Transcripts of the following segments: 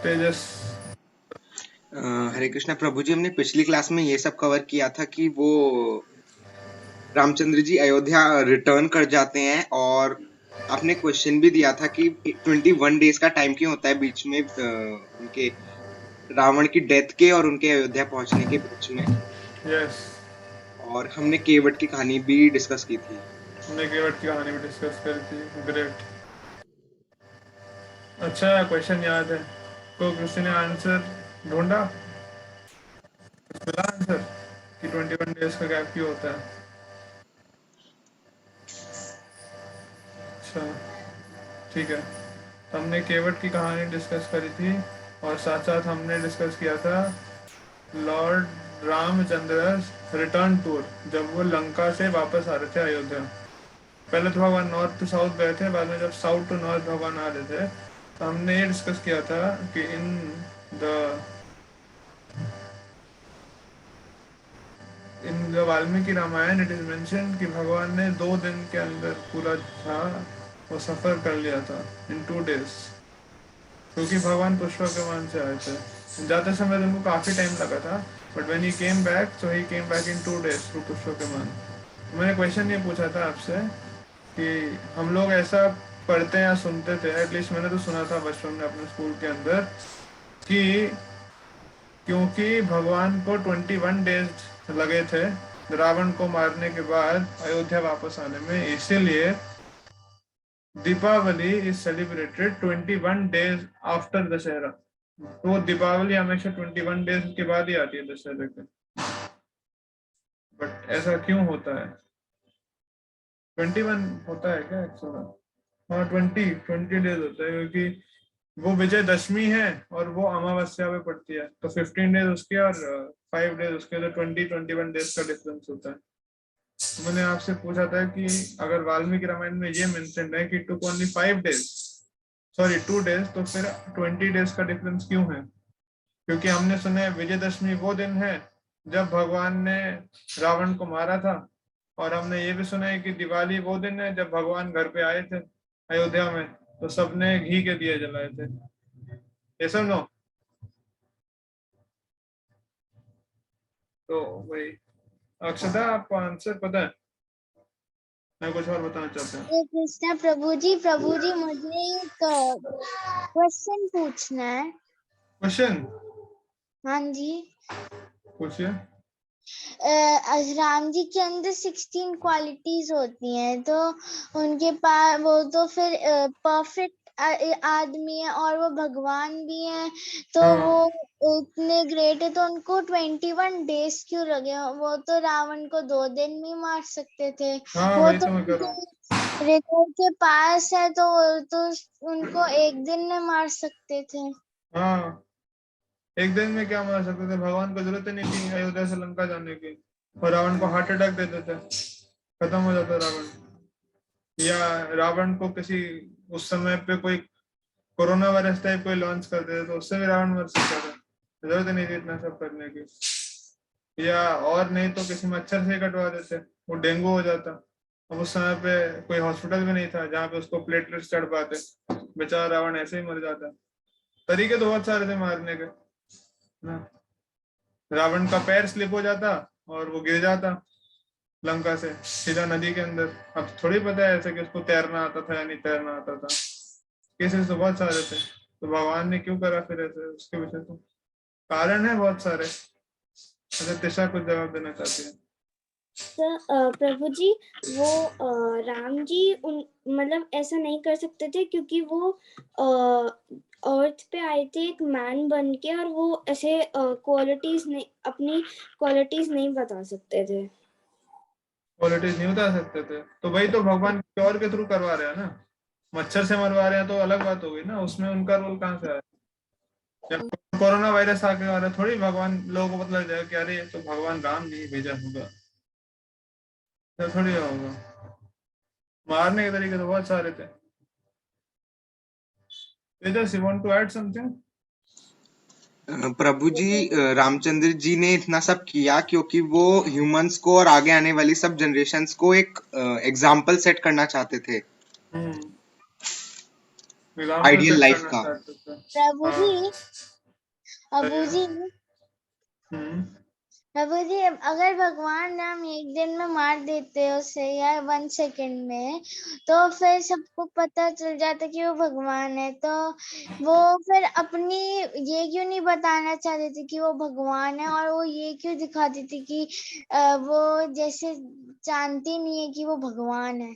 तेजस। हरे कृष्णा प्रभु जी, हमने पिछली क्लास में ये सब कवर किया था कि वो रामचंद्र जी अयोध्या रिटर्न कर जाते हैं, और आपने क्वेश्चन भी दिया था कि 21 डेज का टाइम क्यों होता है बीच में, उनके रावण की डेथ के और उनके अयोध्या पहुंचने के बीच में। यस, और हमने केवट की कहानी भी डिस्कस की थी। हमने केवट की कहानी भी डिस्कस करी थी। ग्रेट। अच्छा, क्वेश्चन याद है? तो किसी ने आंसर ढूंढा, मिला आंसर कि 21 डेज का गैप क्यों होता है? अच्छा, ठीक है। तो हमने केवट की कहानी डिस्कस करी थी, और साथ साथ हमने डिस्कस किया था लॉर्ड रामचंद्र रिटर्न टूर, जब वो लंका से वापस आ रहे थे अयोध्या। पहले तो भगवान नॉर्थ टू साउथ गए थे, बाद में जब साउथ टू नॉर्थ भगवान आ रहे थे, तो हमने ये डिस्कस किया था कि the in the Valmiki Ramayana it is mention कि भगवान ने 2 दिन के अंदर पूरा था वो सफर कर लिया था, इन 2 days, क्योंकि भगवान पुष्पकमान से आए थे। जाते समय तो उनको काफी टाइम लगा था, but when he came back, so he came back in 2 days through पुष्पकमान। मैंने क्वेश्चन ये पूछा था आपसे कि हम लोग ऐसा पढ़ते या सुनते थे, एटलीस्ट मैंने तो सुना था बचपन में अपने स्कूल के अंदर, कि क्योंकि भगवान को 21 डेज लगे थे रावण को मारने के बाद अयोध्या वापस आने में, इसीलिए Deepavali is celebrated 21 days after Dussehra. तो दीपावली हमेशा 21 डेज के बाद ही आती है दशहरे के। बट ऐसा क्यों होता है? 21 होता है क्या 100? हाँ, 20 डेज होता है, क्योंकि वो विजयदशमी है और वो अमावस्या पे पड़ती है, तो 15 डेज उसके और 5 डेज उसके, तो 21 डेज का डिफरेंस होता है। तो मैंने आपसे पूछा था कि अगर वाल्मीकि रामायण में ये मेंशन है कि टुक ओनली 5 डेज, सॉरी 2 डेज, तो फिर 20 डेज का डिफरेंस क्यों है? क्योंकि हमने सुना है विजयदशमी वो दिन है जब भगवान ने रावण को मारा था, और हमने ये भी सुना है कि दिवाली वो दिन है जब भगवान घर पे आए थे अयोध्या में, तो सबने घी के दिए जलाए थे। ये सब नो। तो वही, अक्षता आपको आंसर पता है? मैं कुछ और बताना चाहता हूँ। कृष्णा प्रभु जी मुझे एक क्वेश्चन पूछना है। क्वेश्चन हाँ जी। पूछिए। राम जी के अंदर 16 क्वालिटीज होती हैं, तो उनके पास वो तो फिर परफेक्ट आदमी है और वो भगवान भी हैं, तो हाँ। वो इतने ग्रेट है, तो उनको 21 डेज क्यों लगे? वो तो रावण को 2 दिन में मार सकते थे। हाँ, वो वही तो तो मैं कर रहा हूँ। रिकॉर्ड के पास है, तो उनको एक दिन में मार सकते थे। हाँ, एक दिन में क्या मार सकते थे? भगवान को जरूरत ही नहीं थी अयोध्या से लंका जाने की, और रावण को हार्ट अटैक दे देते, खत्म हो जाता रावण। या रावण को किसी उस समय पे कोई कोरोना वायरस टाइप कोई लॉन्च कर देते तो उससे भी रावण मर सकता था, जरूरत नहीं थी इतना सब करने की। या और नहीं तो किसी मच्छर से कटवा देते, वो डेंगू हो जाता। अब उस समय पे कोई हॉस्पिटल भी नहीं था जहाँ पे उसको प्लेटलेट्स चढ़ पाते, बेचारा रावण ऐसे ही मर जाता। तरीके तो बहुत सारे थे मारने के ना। रावण का पैर स्लिप हो जाता और वो गिर जाता लंका से सीधा नदी के अंदर। अब थोड़ी पता है ऐसे कि उसको तैरना आता था या नहीं तैरना आता था, केसेस तो बहुत सारे थे। तो भगवान ने क्यों करा फिर ऐसे, उसके पीछे तो कारण है बहुत सारे। अच्छा, तिशा कुछ जवाब देना चाहती है? प्रभु जी, वो राम जी मतलब ऐसा नहीं कर सकते थे, क्योंकि वो अर्थ पे आए थे एक मैन बन के, और वो ऐसे क्वालिटीज नहीं, अपनी क्वालिटीज नहीं बता सकते थे। क्वालिटीज नहीं बता सकते थे, तो वही तो भगवान क्योर के थ्रू करवा रहे हैं ना। मच्छर से मरवा रहे हैं तो अलग बात हो गई ना, उसमें उनका रोल कहाँ से आया? जब कोरोना वायरस आके आ रहा है, थोड़ी भगवान लोगों को पता लग जाएगा कि अरे ये तो भगवान राम ने ही भेजा होगा, तो थोड़ी होगा। मारने के तरीके तो बहुत सारे थे। Tejas, you want to add something? प्रभु जी, रामचंद्र जी ने इतना सब किया क्योंकि वो ह्यूमंस को और आगे आने वाली सब जनरेशन्स को एक एग्जाम्पल सेट करना चाहते थे। एग्जाम को आइडियल सेट लाइफ करना का। स्टार्ट करते हैं। प्रभु हाँ जी, सही अबू है। जी, हम्म। प्रभु जी, अगर भगवान राम एक दिन में मार देते उसे या 1 सेकंड में, तो फिर सबको पता चल जाता कि वो भगवान है, तो वो फिर अपनी ये क्यों नहीं बताना चाहते थे कि वो भगवान है, और वो ये क्यों दिखाते थे कि वो जैसे जानती नहीं है कि वो भगवान है।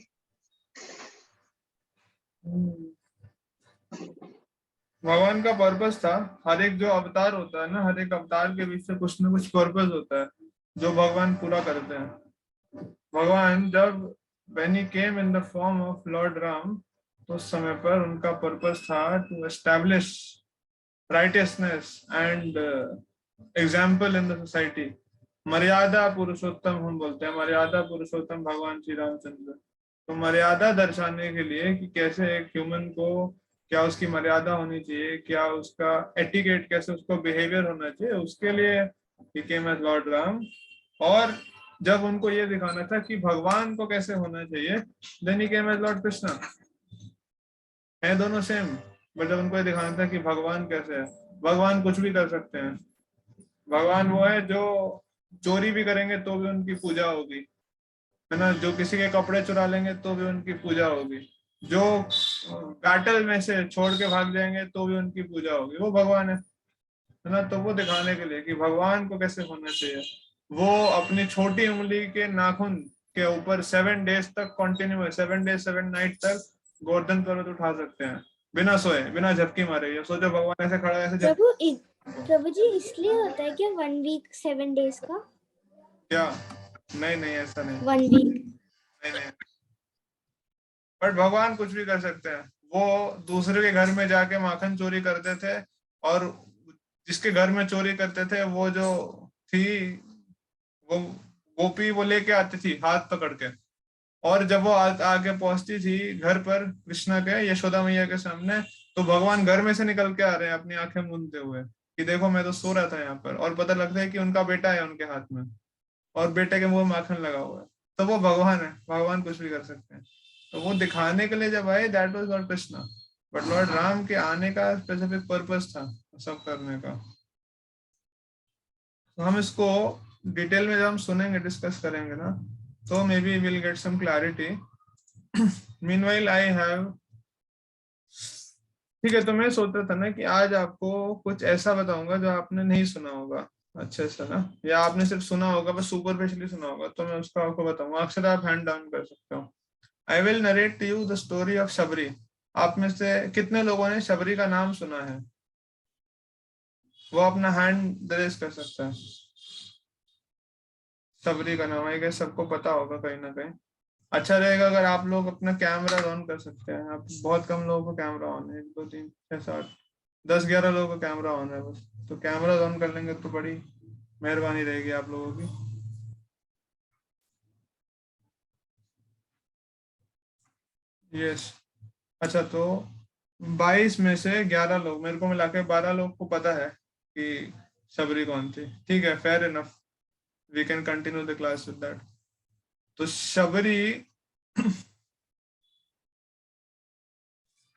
भगवान का पर्पस था, हर एक जो अवतार होता है ना, हर एक अवतार के पीछे कुछ ना कुछ पर्पस होता है जो भगवान पूरा करते हैं। भगवान जब when he came in the form of Lord Ram, तो उस समय पर उनका पर्पस था to establish righteousness and example in the society। मर्यादा पुरुषोत्तम हम बोलते हैं, मर्यादा पुरुषोत्तम भगवान श्री रामचंद्र। तो मर्यादा दर्शाने के लिए कि कैसे एक ह्यूमन को, क्या उसकी मर्यादा होनी चाहिए, क्या उसका एटिकेट, कैसे उसको बिहेवियर होना चाहिए, उसके लिए ही केम एज लॉर्ड राम। और जब उनको ये दिखाना था कि भगवान को कैसे होना चाहिए, then he came as lord Krishna. है दोनों सेम, बट जब उनको ये दिखाना था कि भगवान कैसे है, भगवान कुछ भी कर सकते हैं। भगवान वो है जो चोरी भी करेंगे तो भी उनकी पूजा होगी, है ना, जो किसी के कपड़े चुरा लेंगे तो भी उनकी पूजा होगी, जो बैटल में से छोड़ के भाग जाएंगे तो भी उनकी पूजा होगी, वो भगवान है ना। तो वो दिखाने के लिए कि भगवान को कैसे होना चाहिए, वो अपनी छोटी उंगली के नाखून के ऊपर 7 डेज तक कंटिन्यू, 7 डेज 7 नाइट तक गोवर्धन पर्वत उठा सकते हैं बिना सोए, बिना झपकी मारे। ये सोचो भगवान ऐसे खड़ा है, ऐसे झपकी। प्रभु जी इसलिए होता है क्या 1 वीक 7 डेज का? क्या? नहीं नहीं, ऐसा नहीं, 1 वीक। नहीं नहीं। बट भगवान कुछ भी कर सकते हैं। वो दूसरे के घर में जाके माखन चोरी करते थे, और जिसके घर में चोरी करते थे वो जो थी, वो गोपी वो लेके आती थी हाथ पकड़ के, और जब वो आगे पहुंचती थी घर पर कृष्णा के, यशोदा मैया के सामने, तो भगवान घर में से निकल के आ रहे हैं अपनी आंखें मूंदते हुए कि देखो मैं तो सो रहा था यहाँ पर, और पता लगता है कि उनका बेटा है उनके हाथ में, और बेटे के मुंह में माखन लगा हुआ है। तो वो भगवान है, भगवान कुछ भी कर सकते हैं। तो वो दिखाने के लिए जब आए, that was Lord Krishna. But Lord Ram के आने का स्पेसिफिक पर्पस था सब करने का। तो हम इसको डिटेल में जब हम सुनेंगे, डिस्कस करेंगे ना, तो maybe will get some clarity. Meanwhile I have, ठीक है, तो मैं सोच रहा था ना कि आज आपको कुछ ऐसा बताऊंगा जो आपने नहीं सुना होगा अच्छे से ना, या आपने सिर्फ सुना होगा बस सुपरफिशियली सुना होगा, तो मैं उसका आपको बताऊंगा। अक्सर आप हैंड डाउन कर सकते हो। I will narrate to you the story of Shabari. आप में से कितने लोगों ने शबरी का नाम सुना है? वो अपना हैंड रेज कर सकता है। शबरी का नाम आई गेस सबको पता होगा कहीं ना कहीं। अच्छा रहेगा अगर आप लोग अपना कैमरा ऑन कर सकते हैं। आप बहुत कम लोगों का कैमरा ऑन है, 1 2 3 6 7 10 11 लोगों का कैमरा ऑन है बस। तो कैमरा ऑन कर लेंगे तो बड़ी मेहरबानी रहेगी आप लोगों की। यस। अच्छा, तो 22 में से 11 लोग, मेरे को मिला के 12 लोग को पता है कि शबरी कौन थी। ठीक है, fair enough, we can continue the class with that. तो शबरी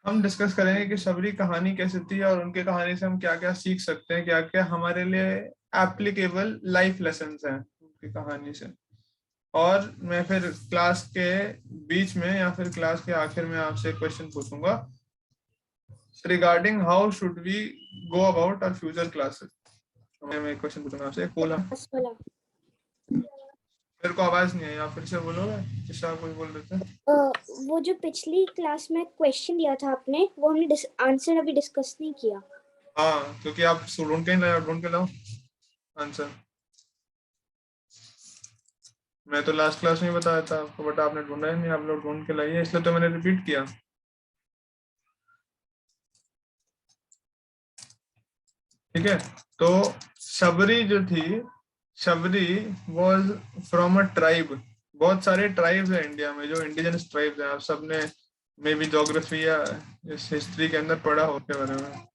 हम डिस्कस करेंगे कि शबरी कहानी कैसी थी, और उनके कहानी से हम क्या क्या सीख सकते हैं, क्या क्या हमारे लिए एप्लीकेबल लाइफ लेसन हैं उनकी कहानी से। और मैं फिर क्लास के बीच में या फिर क्लास के आखिर में आपसे क्वेश्चन पूछूंगा regarding how should we go about our future classes. मैं क्वेश्चन पूछूंगा आपसे, बोला मेरे को आवाज नहीं आई, आप फिर से बोलोगे? जिससे आप कुछ बोल रहे थे। वो जो पिछली क्लास में क्वेश्चन दिया था आपने, वो हमने आंसर अभी डिस्कस नहीं किया। हाँ, क्योंकि आप ढूंढ के लाओ आंसर। मैं तो लास्ट क्लास में ही बताया था आपको, बट आपने ढूंढा ही नहीं, आप लोग ढूंढ के लाइए, इसलिए तो मैंने रिपीट किया। ठीक है, तो शबरी जो थी, Shabari was from a tribe. बहुत सारे ट्राइब्स हैं इंडिया में जो इंडिजिनस ट्राइब्स हैं। आप सबने मे बी ज्योग्राफी या इस हिस्ट्री के अंदर पढ़ा हो के बारे में।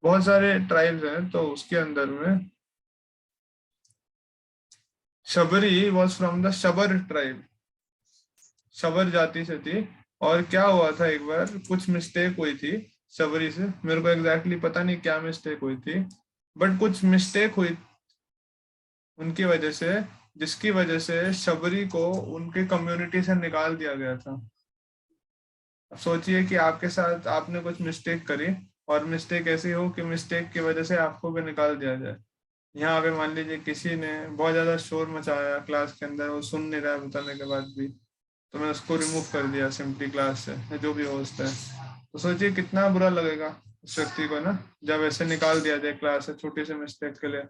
बहुत सारे ट्राइब्स हैं, तो उसके अंदर में Shabari was from the Shabar tribe, Shabar जाति से थी। और क्या हुआ था, एक बार कुछ मिस्टेक हुई थी शबरी से, मेरे को एग्जैक्टली पता नहीं क्या मिस्टेक हुई थी, बट कुछ मिस्टेक हुई उनकी वजह से, जिसकी वजह से शबरी को उनके कम्युनिटी से निकाल दिया गया था। अब सोचिए कि आपके साथ आपने कुछ मिस्टेक करी और मिस्टेक ऐसी हो कि मिस्टेक की वजह से आपको भी निकाल दिया जाए। यहाँ पे मान लीजिए किसी ने बहुत ज्यादा शोर मचाया क्लास के अंदर, वो सुन नहीं रहा है बताने के बाद भी, तो मैं उसको रिमूव कर दिया सिंपली क्लास से, जो भी होस्ट है। तो सोचिए कितना बुरा लगेगा उस व्यक्ति को ना, जब ऐसे निकाल दिया जाए क्लास से छोटी सी मिस्टेक के लिए,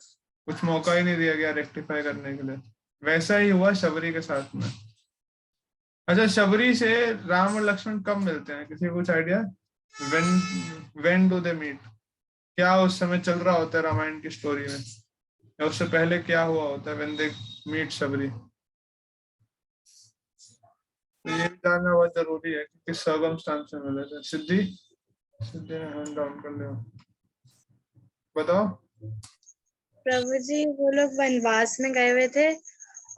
कुछ मौका ही नहीं दिया गया रेक्टिफाई करने के लिए। वैसा ही हुआ शबरी के साथ में। अच्छा, शबरी से राम और लक्ष्मण कब मिलते हैं, किसी को कुछ idea? When do they meet? क्या उस समय चल रहा होता है रामायण की स्टोरी में, या उससे पहले क्या हुआ होता है व्हेन दे मीट शबरी? तो ये भी जानना बहुत जरूरी है कि किस सर्कमस्टांस में मिले थे। सिद्धि, सिद्धि ने हैंड डाउन कर लिया, बताओ। प्रभु जी वो लोग वनवास में गए हुए थे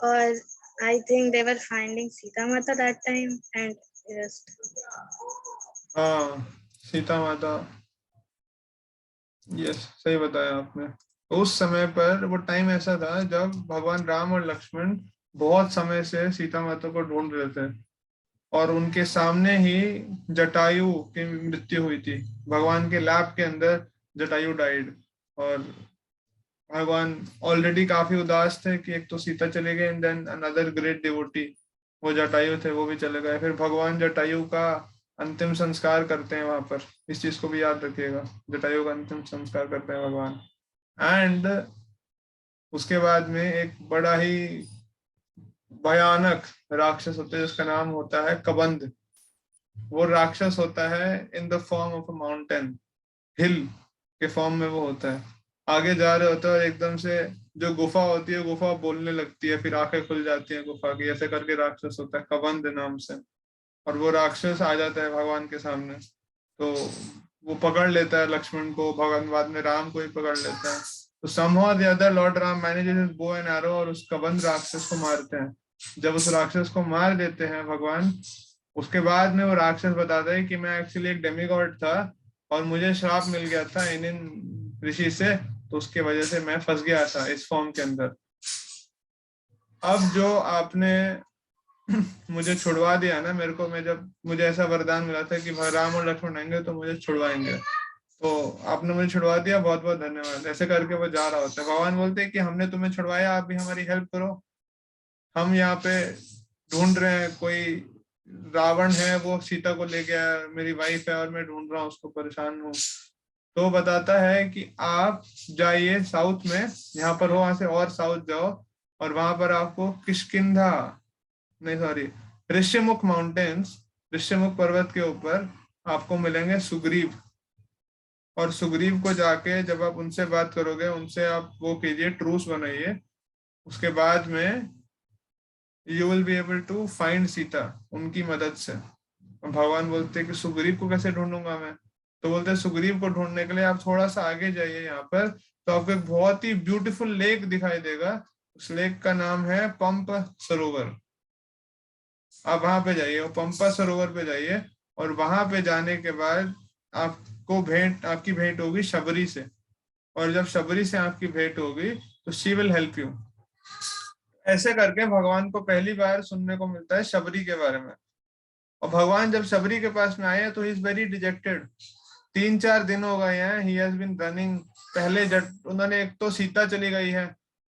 और I think they were finding Sita माता दैट टाइम एंड हाँ, सीता माता, यस सही बताया आपने। उस समय पर वो टाइम ऐसा था जब भगवान राम और लक्ष्मण बहुत समय से सीता माता को ढूंढ रहे थे, और उनके सामने ही जटायु की मृत्यु हुई थी। भगवान के लैब के अंदर जटायु डाइड, और भगवान ऑलरेडी काफी उदास थे कि एक तो सीता चले गए and then another great devotee वो जटायु थे, वो भी चले गए। फिर भगवान जटायु का अंतिम संस्कार करते हैं वहां पर, इस चीज को भी याद रखिएगा, जटायु का अंतिम संस्कार करते हैं भगवान। एंड उसके बाद में एक बड़ा ही भयानक राक्षस होता है जिसका नाम होता है कबंध। वो राक्षस होता है in the form of a mountain, hill के फॉर्म में वो होता है। आगे जा रहे होते हैं और एकदम से जो गुफा होती है, गुफा बोलने लगती है, फिर आंखें खुल जाती हैं गुफा की, ऐसे करके राक्षस होता है कबंध नाम से। और वो राक्षस आ जाता है भगवान के सामने, तो वो पकड़ लेता है लक्ष्मण को, भगवान बाद में राम को ही पकड़ लेता है। तो somehow the other Lord Ram manages his bow and arrow और उस कबंध राक्षस को मारते हैं। जब उस राक्षस को मार देते हैं भगवान, उसके बाद में वो राक्षस बताता है कि मैं एक्चुअली एक डेमिगॉड था और मुझे श्राप मिल गया था इन ऋषि से, तो उसके वजह से मैं फंस गया था इस फॉर्म के अंदर। अब जो आपने मुझे छुड़वा दिया ना, मेरे को, मैं जब मुझे ऐसा वरदान मिला था कि राम और लक्ष्मण आएंगे तो मुझे छुड़वाएंगे, तो आपने मुझे छुड़वा दिया, बहुत बहुत धन्यवाद। ऐसे करके वो जा रहा होता है। भगवान बोलते हैं कि हमने तुम्हें छुड़वाया, आप भी हमारी हेल्प करो। हम यहाँ पे ढूंढ रहे हैं, कोई रावण है वो सीता को ले गया, मेरी वाइफ है और मैं ढूंढ रहा हूँ उसको, परेशान हूँ। तो बताता है कि आप जाइए साउथ में, यहाँ पर हो, वहां से और साउथ जाओ, और वहां पर आपको किष्किंधा, नहीं सॉरी, ऋष्यमुख माउंटेन्स, ऋष्यमुख पर्वत के ऊपर आपको मिलेंगे सुग्रीव। और सुग्रीव को जाके जब आप उनसे बात करोगे, उनसे आप वो कीजिए, ट्रूस बनाइए, उसके बाद में you will be able to find Sita उनकी मदद से। भगवान बोलते हैं कि सुग्रीव को कैसे ढूंढूंगा मैं? तो बोलते हैं सुग्रीव को ढूंढने के लिए आप थोड़ा सा आगे जाइए, यहाँ पर तो आपको एक बहुत ही ब्यूटीफुल लेक दिखाई देगा। उस लेक का नाम है पंप सरोवर। आप वहां पे जाइए, वो पंपा सरोवर पे जाइए, और वहां पे जाने के बाद आपकी भेंट होगी शबरी से, और जब शबरी से आपकी भेंट होगी तो शी विल हेल्प यू। ऐसे करके भगवान को पहली बार सुनने को मिलता है शबरी के बारे में। और भगवान जब शबरी के पास में आए तो ही इज वेरी डिजेक्टेड। 3-4 दिन हो गए हैं, ही हैज बीन रनिंग। पहले उन्होंने, एक तो सीता चली गई है,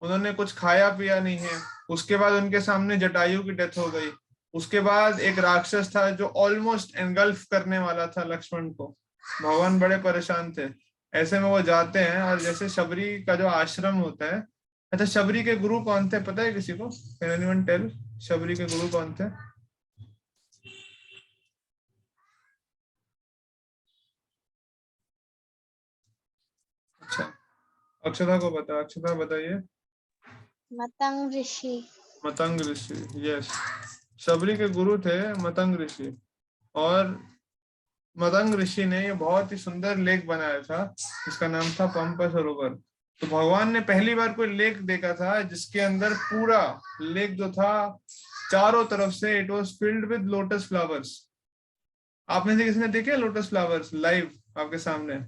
उन्होंने कुछ खाया पिया नहीं है, उसके बाद उनके सामने जटायु की डेथ हो गई, उसके बाद एक राक्षस था जो ऑलमोस्ट एनगल्फ करने वाला था लक्ष्मण को। भगवान बड़े परेशान थे। ऐसे में वो जाते हैं, और जैसे शबरी का जो आश्रम होता है, अच्छा शबरी के गुरु कौन थे पता है किसी को? कैन एनीवन टेल शबरी के गुरु कौन थे? अच्छा, अक्षता को पता, अक्षता बताइए। मतंग ऋषि। मतंग ऋषि, यस। शबरी के गुरु थे मतंग ऋषि, और मतंग ऋषि ने ये बहुत ही सुंदर लेक बनाया था जिसका नाम था पंप सरोवर। तो भगवान ने पहली बार कोई लेक देखा था जिसके अंदर पूरा लेक जो था, चारों तरफ से it was filled with lotus flowers. आप में से किसने देखे लोटस फ्लावर्स लाइव आपके सामने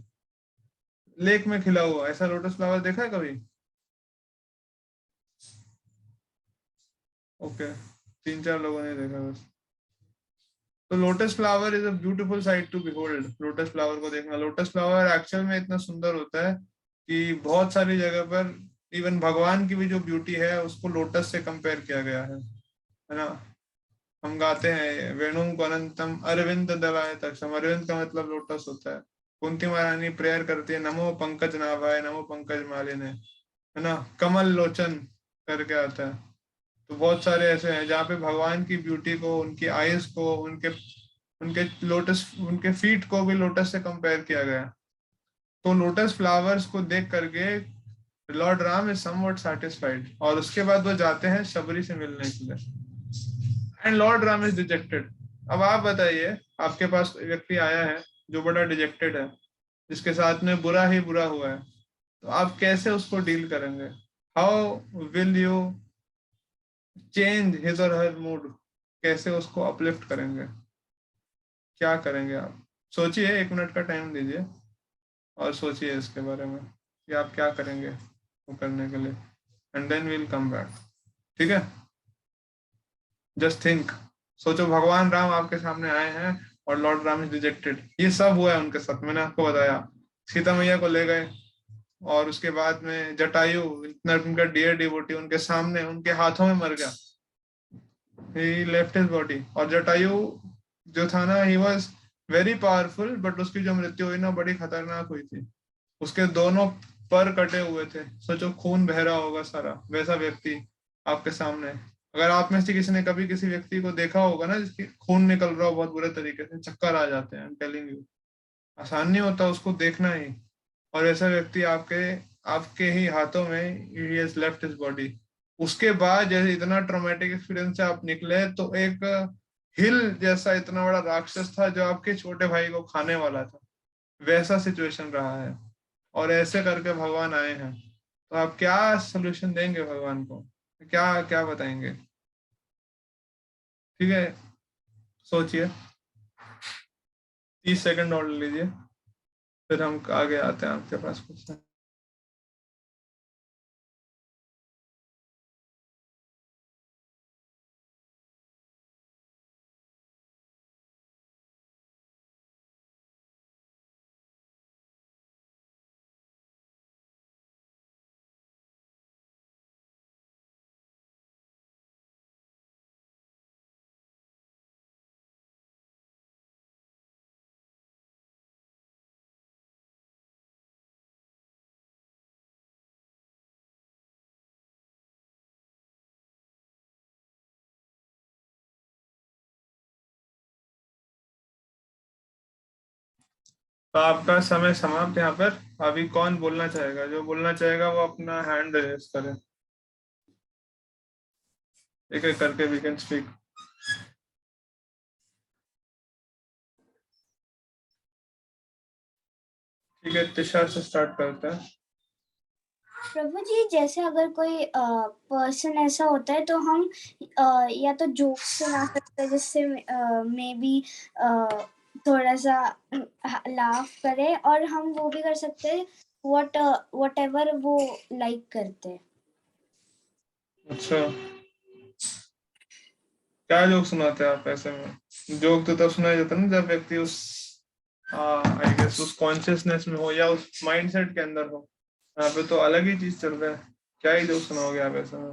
लेक में खिला हुआ ऐसा लोटस फ्लावर देखा है कभी? ओके, 3-4 लोगों ने देखा बस। तो lotus flower is a beautiful sight to behold. Lotus flower को देखना, लोटस फ्लावर एक्चुअल में इतना सुंदर होता है कि बहुत सारी जगह पर इवन भगवान की भी जो ब्यूटी है उसको लोटस से कंपेयर किया गया है ना। हम गाते हैं वेणुम अनंतम अरविंद दलाय तक्षम, अरविंद का मतलब लोटस होता है। कुंती महारानी प्रेयर करती है नमो पंकज नाभाय नमो पंकज मालिने, है ना, कमल लोचन करके आता है। तो बहुत सारे ऐसे हैं जहाँ पे भगवान की ब्यूटी को, उनकी आईज को, उनके उनके लोटस, उनके फीट को भी लोटस से कंपेयर किया गया। तो लोटस फ्लावर्स को देख करके Lord Ram is somewhat satisfied, और उसके बाद वो जाते हैं शबरी से मिलने के लिए। And Lord Ram is dejected. अब आप बताइए, आपके पास कोई व्यक्ति आया है जो बड़ा डिजेक्टेड है, जिसके साथ में बुरा ही बुरा हुआ है, तो आप कैसे उसको डील करेंगे? How will you change his और हर मूड? कैसे उसको अपलिफ्ट करेंगे? क्या करेंगे आप? सोचिए, 1 मिनट का टाइम दीजिए और सोचिए इसके बारे में कि आप क्या करेंगे वो करने के लिए, and then will come back. ठीक है, जस्ट थिंक। सोचो भगवान राम आपके सामने आए हैं और लॉर्ड राम इज रिजेक्टेड। ये सब हुआ है उनके साथ, मैंने आपको बताया। सीता मैया को ले गए और उसके बाद में जटायु, इतना उनका डियर डिवोटी, उनके सामने उनके हाथों में मर गया। ही लेफ्ट हिज बॉडी। और जटायु जो था ना, he was very powerful, but उसकी जो मृत्यु हुई ना बड़ी खतरनाक हुई थी। उसके दोनों पर कटे हुए थे। सोचो खून बह रहा होगा सारा, वैसा व्यक्ति आपके सामने। अगर आप में से किसी ने कभी किसी व्यक्ति को देखा होगा ना जिसकी खून निकल रहा हो बहुत बुरे तरीके से, चक्कर आ जाते हैं, टेलिंग यू, आसान नहीं होता उसको देखना ही। और ऐसा व्यक्ति आपके आपके ही हाथों में, he has left his body. उसके बाद जैसे इतना ट्रॉमेटिक एक्सपीरियंस से आप निकले, तो एक हिल जैसा इतना बड़ा राक्षस था जो आपके छोटे भाई को खाने वाला था, वैसा सिचुएशन रहा है। और ऐसे करके भगवान आए हैं, तो आप क्या सोल्यूशन देंगे भगवान को? क्या क्या बताएंगे? ठीक है, सोचिए, 30 सेकंड और ले लीजिए, फिर हम आगे आते हैं आपके पास कुछ। तो आपका समय समाप्त यहाँ पर। अभी कौन बोलना चाहेगा? जो बोलना चाहेगा वो अपना हैंड रेज करे, एक एक करके वी कैन स्पीक। ठीक है, तिशा से स्टार्ट करते हैं। प्रभु जी, जैसे अगर कोई पर्सन ऐसा होता है तो हम या तो जोक्स सुना सकते हैं जिससे मे बी थोड़ा सा लाफ करे, और हम वो भी कर सकते हैं वट एवर वो लाइक करते हैं। अच्छा, क्या जोक सुनाते हैं आप ऐसे में? जोक तो तब सुनाया जाता है ना जब व्यक्ति उस आई गेस उस कॉन्शियसनेस में हो या उस माइंडसेट के अंदर हो। यहाँ पे तो अलग ही चीज चल रहा है, क्या ही जोक सुनाओगे आप ऐसे में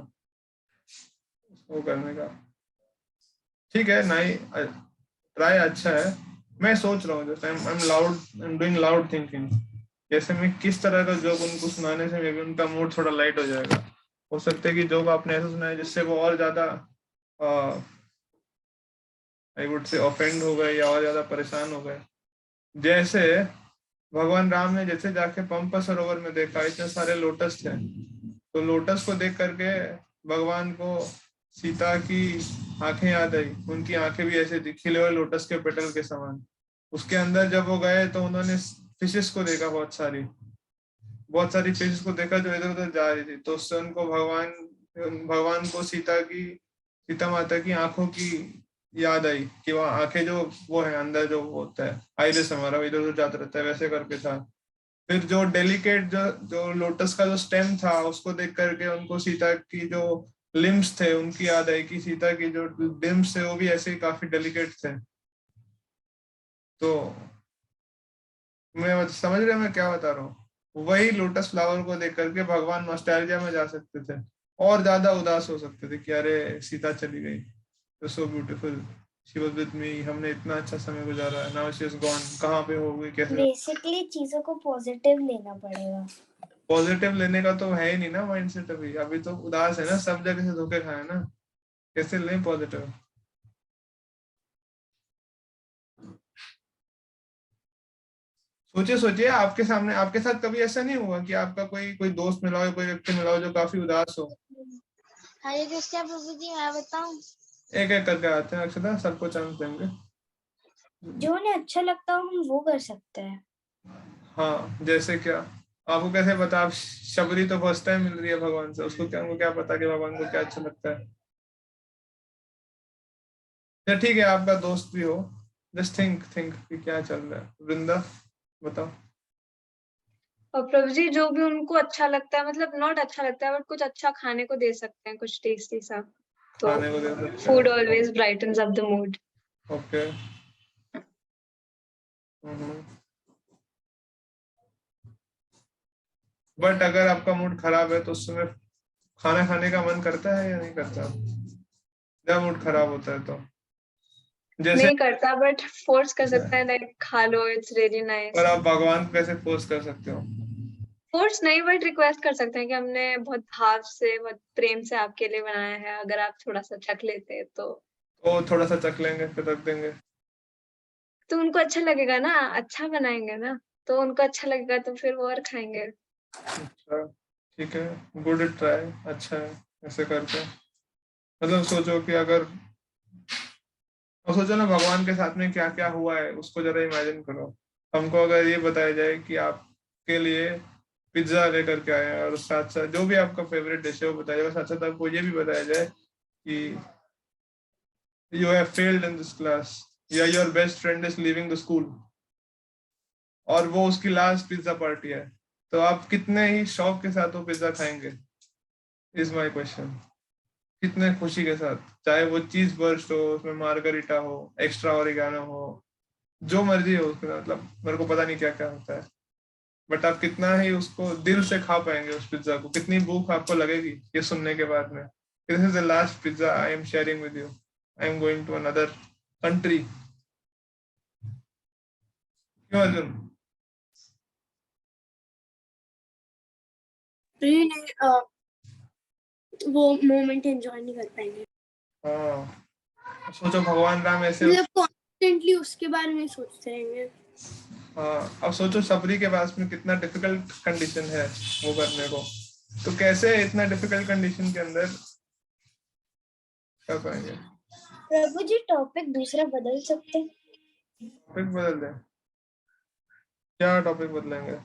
वो करने का? ठीक है, नहीं, ट्राई अच्छा है। मैं सोच रहा हूँ जैसे I am doing loud thinking, जैसे मैं किस तरह का जोक उनको सुनाने से मे बी उनका मूड थोड़ा लाइट हो जाएगा। हो सकता है कि जोक आपने ऐसा सुनाया जिससे वो और ज्यादा आई वुड से ऑफेंड हो गए या और ज्यादा परेशान हो गए। जैसे भगवान राम ने जैसे जाके पंपा सरोवर में देखा इतने सारे लोटस थे, तो लोटस को देख करके भगवान को सीता की आंखें याद आई। उनकी आंखें भी ऐसे थी, खिले हुए लोटस के पेटल के समान। उसके अंदर जब वो गए तो उन्होंने फिशेस को देखा, बहुत सारी फिशेस को देखा जो इधर उधर जा रही थी। तो उससे उनको भगवान भगवान को सीता माता की आंखों की याद आई कि वहाँ आंखें जो वो है अंदर जो होता है आइरिस हमारा इधर उधर जाता रहता है, वैसे करके था। फिर जो डेलिकेट जो जो लोटस का जो स्टेम था उसको देख करके उनको सीता की जो लिम्स थे उनकी याद आई कि सीता की जो लिम्स थे वो भी ऐसे ही काफी डेलिकेट थे। तो मैं समझ रहे मैं क्या बता रहा हूँ, वही लोटस फ्लावर को देख करके भगवान नॉस्टैल्जिया में जा सकते थे और ज्यादा उदास हो सकते थे कि अरे सीता चली गई, तो so beautiful, she was with me, हमने इतना अच्छा समय गुजारा, नाउ शी इज गॉन, कहाँ पे हो गई, कैसे। बेसिकली चीजों को पॉजिटिव लेना पड़ेगा। पॉजिटिव लेने का तो है ही नहीं ना माइंडसेट, अभी अभी तो उदास है ना, सब जगह से धोखे खाए ना, कैसे लें पॉजिटिव। सोचिए सोचिए, आपके सामने आपके साथ कभी ऐसा नहीं हुआ कि आपका कोई कोई दोस्त मिला हो, कोई व्यक्ति मिला हो जो काफी उदास हो। हरे कृष्णा प्रभु जी, मैं बताऊं? एक एक करके आते हैं अक्षता, सबको चांस देंगे। जो उन्हें अच्छा लगता हो हम वो कर सकते हैं। हाँ जैसे क्या, आपको कैसे पता, आप शबरी तो फर्स्ट टाइम मिल रही है भगवान से, उसको क्या, उनको क्या पता कि भगवान को क्या अच्छा लगता है। या ठीक है आपका दोस्त भी हो, जस्ट थिंक थिंक कि क्या चल रहा है। वृंदा बताओ। और प्रभु जी जो भी उनको अच्छा लगता है, मतलब नॉट अच्छा लगता है बट कुछ अच्छा खाने को दे सकते हैं, कुछ टेस्टी सा, तो खाने को दे सकते फूड हैं। Always brightens up the mood. Okay. But अगर आपका मूड खराब है तो उस समय खाना खाने का मन करता है या नहीं करता, जब मूड खराब होता है तो। जैसे नहीं करता बट फोर्स कर सकता है, लाइक खा लो, इट्स रियली नाइस। पर आप भगवान को कैसे फोर्स कर सकते हो। फोर्स नहीं बट रिक्वेस्ट कर सकते हैं कि हमने बहुत भाव से, बहुत प्रेम से आपके लिए बनाया है, अगर आप थोड़ा सा चख लेते तो। वो थोड़ा सा चख लेंगे फिर रख देंगे। तो उनको अच्छा लगेगा ना, अच्छा बनाएंगे ना, तो उनको अच्छा लगेगा तो फिर वो और खाएंगे। अच्छा ठीक है, गुड ट्राई, अच्छा है ऐसे करके। मतलब सोचो कि अगर, और सोचो ना भगवान के साथ में क्या क्या हुआ है, उसको जरा इमेजिन करो। हमको अगर ये बताया जाए कि आपके लिए पिज्जा लेकर के आए हैं और साथ साथ जो भी आपका फेवरेट डिश है वो बताया जाए, साथ साथ आपको ये भी बताया जाए कि you have failed in this class, या your best friend is leaving the school, और वो उसकी लास्ट पिज्जा पार्टी है, तो आप कितने ही शौक के साथ वो पिज्जा खाएंगे, इज माई क्वेश्चन। कितने खुशी के साथ, चाहे वो चीज बर्स्ट हो, उसमें मार्गरीटा हो, एक्स्ट्रा ओरिगानो हो, जो मर्जी हो उसमें, मतलब मेरे को पता नहीं क्या क्या होता है, बट आप कितना ही उसको दिल से खा पाएंगे उस पिज्जा को, कितनी भूख आपको लगेगी ये सुनने के बाद में, this is the last pizza I am sharing with you, I am going to another country. क्यों अर्जुन। वो मोमेंट एंजॉय नहीं कर पाएंगे। हाँ सोचो भगवान राम ऐसे, मतलब कॉन्स्टेंटली उसके बारे में सोचते रहेंगे। हाँ अब सोचो सबरी के पास में कितना डिफिकल्ट कंडीशन है वो करने को, तो कैसे इतना डिफिकल्ट कंडीशन के अंदर कर पाएंगे। प्रभु जी टॉपिक दूसरा बदल सकते हैं। टॉपिक बदल दें, क्या टॉपिक बदलेंगे।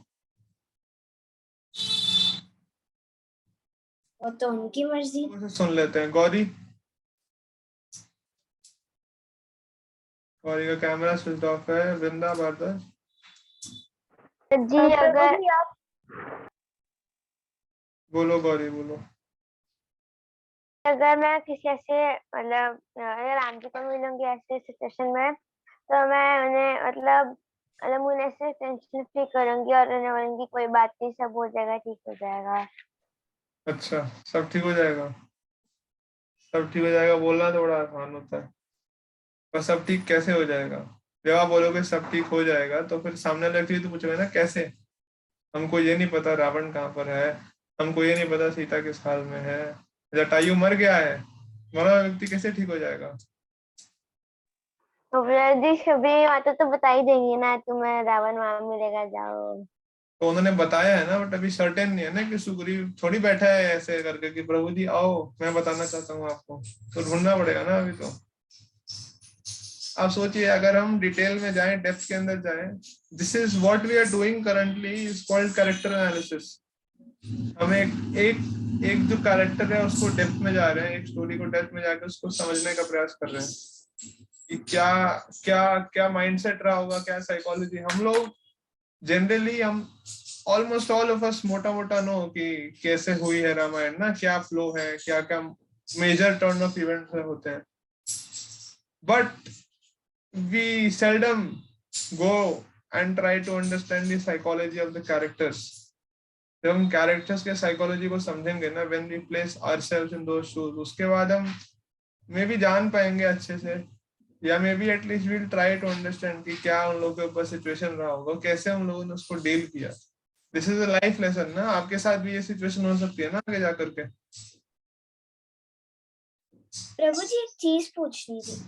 वो तो उनकी मर्जी। सुन लेते हैं। गौरी, गौरी का कैमरा स्विच ऑफ है। वृंदा भारद्वाज जी अगर बोलो, गौरी बोलो। अगर मैं किसी ऐसे मतलब अगर राम जी को मिलूंगी ऐसे सिचुएशन में, तो मैं उन्हें मतलब उन्हें ऐसे टेंशन फ्री करूंगी और उन्हें बोलूंगी कोई बात नहीं, सब हो जाएगा, ठीक हो जाएगा। अच्छा सब ठीक हो जाएगा, सब ठीक हो जाएगा बोलना तो बड़ा आसान होता है, पर सब ठीक कैसे हो जाएगा। जब आप बोलोगे सब ठीक हो जाएगा तो फिर सामने वाले व्यक्ति तो पूछेगा ना कैसे, हमको ये नहीं पता रावण कहाँ पर है, हमको ये नहीं पता सीता किस हाल में है, जटायु मर गया है, मरा हुआ व्यक्ति कैसे ठीक हो जाएगा। तो फिर जी शबरी माता तो बता ही देंगी ना, तुम्हें रावण वहां मिलेगा, जाओ। तो उन्होंने बताया है ना, बट अभी सर्टेन नहीं है ना कि सुग्रीव थोड़ी बैठा है ऐसे करके कि प्रभु जी आओ मैं बताना चाहता हूँ आपको, तो ढूंढना पड़ेगा ना अभी तो। आप सोचिए अगर हम डिटेल में जाएं, डेप्थ के अंदर जाएं, this is what we are doing currently, is called character analysis. हम एक जो कैरेक्टर है उसको डेप्थ में जा रहे हैं, एक स्टोरी को डेप्थ में जाकर उसको समझने का प्रयास कर रहे हैं। कि क्या क्या क्या माइंडसेट रहा होगा, क्या साइकोलॉजी। हम लोग जनरली, हम ऑलमोस्ट ऑल ऑफ अस मोटा मोटा नो कि कैसे हुई है रामायण ना, क्या फ्लो है, क्या क्या मेजर टर्न ऑफ इवेंट्स होते हैं, but we seldom go and try to understand the psychology of the characters. जब हम कैरेक्टर्स के साइकोलॉजी को समझेंगे ना, when we place ourselves in those shoes, उसके बाद हम मे भी जान पाएंगे अच्छे से, या maybe at least will try to understand कि क्या उन लोगों के ऊपर सिचुएशन रहा होगा, कैसे उन लोगों ने उसको डील किया। This is a life lesson ना, आपके साथ भी ये सिचुएशन हो सकती है ना आगे जाकर के। प्रभु जी एक चीज पूछनी थी।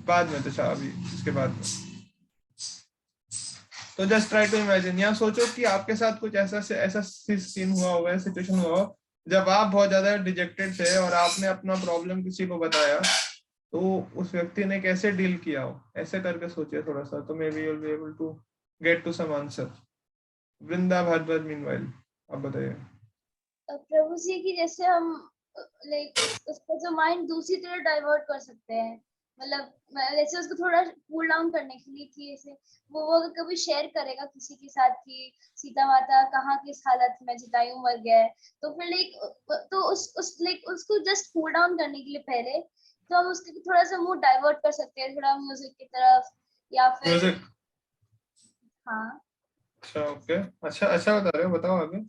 बाद में तो अभी इसके बाद में तो जस्ट ट्राई टू इमेजिन, या सोचो कि आपके साथ कुछ ऐसा सीन हुआ होगा, सिचुएशन हुआ हो जब आप बहुत ज्यादा डिजेक्टेड थे और आपने अपना प्रॉब्लम किसी को बताया, तो उस व्यक्ति ने कैसे डील किया हो, ऐसे करके सोचिए थोड़ा सा, तो maybe you will be able to get to some answer. Vrinda Bhardwaj, meanwhile आप बताइए। प्रभु जी की जैसे हम लाइक उसका जो माइंड दूसरी तरफ डाइवर्ट कर सकते हैं, मतलब जैसे उसको थोड़ा कूल डाउन करने के लिए कि जैसे वो अगर कभी शेयर करेगा किसी के साथ कि सीता माता कहाँ किस हालत में जटायु मर गया है, तो फिर लाइक तो उस लाइक उसको जस्ट कूल डाउन करने के लिए पहले तो हम उसके थोड़ा सा मूड डाइवर्ट कर सकते हैं, थोड़ा म्यूजिक की तरफ या फिर म्यूजिक, हाँ। अच्छा ओके, अच्छा बता रहे हो, बताओ आगे।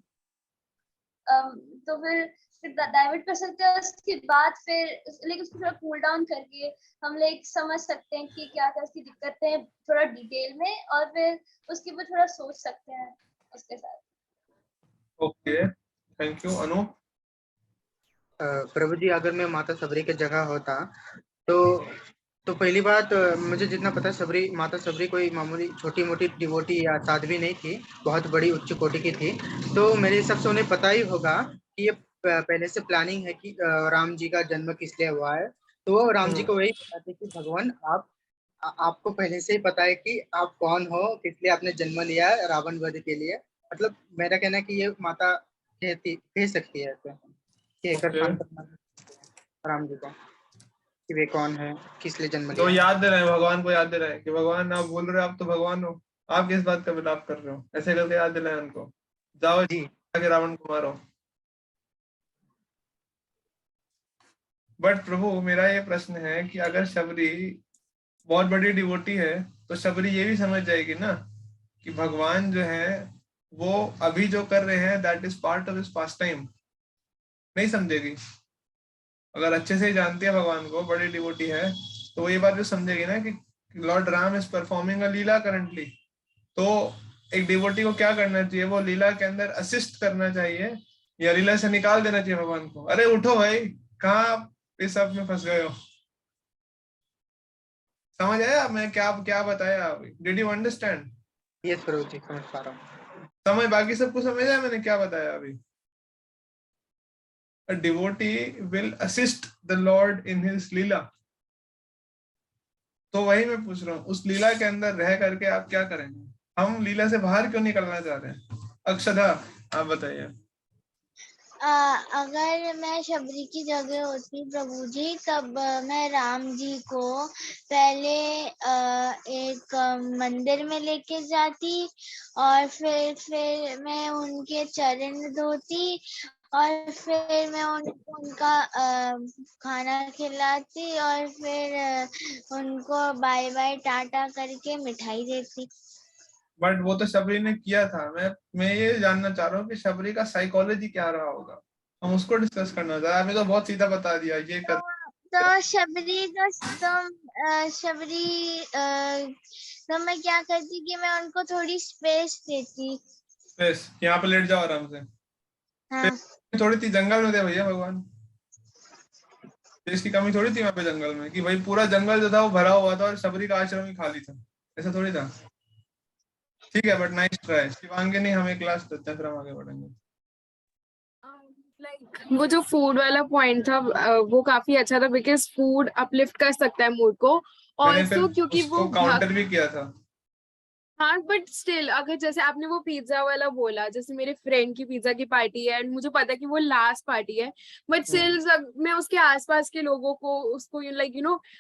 तो फिर डाइवर्ट कर सकते हैं, उसके बाद फिर लाइक उसको थोड़ा कूल डाउन करके हम लाइक समझ सकते हैं कि क्या क्या उसकी दिक्कतें हैं थोड़ा डिटेल में, और फिर उसके ऊपर थोड़ा सोच सकते हैं उसके साथ। Okay, thank you. अनु? प्रभु जी अगर मैं माता सबरी की जगह होता तो पहली बात, मुझे जितना पता है माता सबरी कोई मामूली छोटी मोटी डिवोटी या साध्वी नहीं थी, बहुत बड़ी उच्च कोटि की थी। तो मेरे हिसाब से उन्हें पता ही होगा कि ये पहले से प्लानिंग है कि राम जी का जन्म किस लिए हुआ है। तो वो राम जी को वही बताते कि भगवान आपको पहले से ही पता है कि आप कौन हो, किस लिए आपने जन्म लिया है, रावण वध के लिए। मतलब मेरा कहना है कि ये माता कह सकती है ऐसे कि राम जी को कि वे कौन है, किस लिए जन्म तो लिया। याद दे रहे हैं, भगवान को याद दे रहे हैं कि भगवान आप बोल रहे हो, आप तो भगवान हो, आप किस बात का विलाप कर रहे हो, ऐसे करके याद दिलाएं उनको। जाओ जी जाके रावण को मारो। बट प्रभु मेरा ये प्रश्न है कि अगर शबरी बहुत बड़ी डिवोटी है, तो शबरी ये भी समझ जाएगी ना कि भगवान जो है वो अभी जो कर रहे हैं that is part of his past time. नहीं समझेगी? अगर अच्छे से ही जानती है भगवान को, बड़ी डिवोटी है, तो वो ये बात भी समझेगी ना कि Lord Ram is performing a Leela currently. तो एक डिवोटी को क्या करना चाहिए, वो लीला के अंदर असिस्ट करना चाहिए या लीला से निकाल देना चाहिए भगवान को? अरे उठो भाई, कहाँ आप इस सब में फंस गए हो? समझ आया मैं क्या क्या बताया अभी? Did you understand? यस प्रभु जी, समझ पा रहा हूँ। समझ, बाकी सबको समझ आया मैंने क्या बताया अभी? A devotee will assist the Lord in his लीला। तो वही मैं पूछ रहा हूँ, उस लीला के अंदर रह करके आप क्या करेंगे? हम लीला से बाहर क्यों निकलना चाह रहे हैं? अक्षदा आप बताइए। अगर मैं शबरी की जगह होती प्रभु जी, तब मैं राम जी को पहले एक मंदिर में लेके जाती, और फिर मैं उनके चरण धोती, और फिर मैं उनका खाना खिलाती, और फिर उनको बाय बाय टाटा करके मिठाई देती। बट वो तो शबरी ने किया था। मैं ये जानना चाह रहा हूँ कि शबरी का साइकोलॉजी क्या रहा होगा, हम उसको डिस्कस करना चाह रहे हैं। आपने तो बहुत सीधा बता दिया ये कर। तो शबरी तो मैं क्या करती कि मैं उनको थोड़ी स्पेस देती। स्पेस? यहाँ पे लेट जाओ आराम से। हाँ। थोड़ी थी जंगल में थे भैया भगवान, इसकी कमी थोड़ी थी वहां पे जंगल में कि भाई पूरा जंगल जो था वो भरा हुआ था और शबरी का आश्रम ही खाली था, ऐसा थोड़ी था। ठीक है, बट नाइस ट्राई शिवांगी। हम एक क्लास देते हैं, फिर हम आगे बढ़ेंगे। वो जो फूड वाला पॉइंट था वो काफी अच्छा था, बिकॉज फूड अपलिफ्ट कर सकता है मूड को। मैंने फिर ऑल्सो क्योंकि वो उसको काउंटर भी किया था। हाँ बट स्टिल अगर जैसे आपने वो पिज्जा वाला बोला, जैसे मेरे फ्रेंड की पिज्जा की पार्टी है एंड मुझे पता है कि वो लास्ट पार्टी है, बट स्टिल मैं उसके आसपास के लोगों को उसको लाइक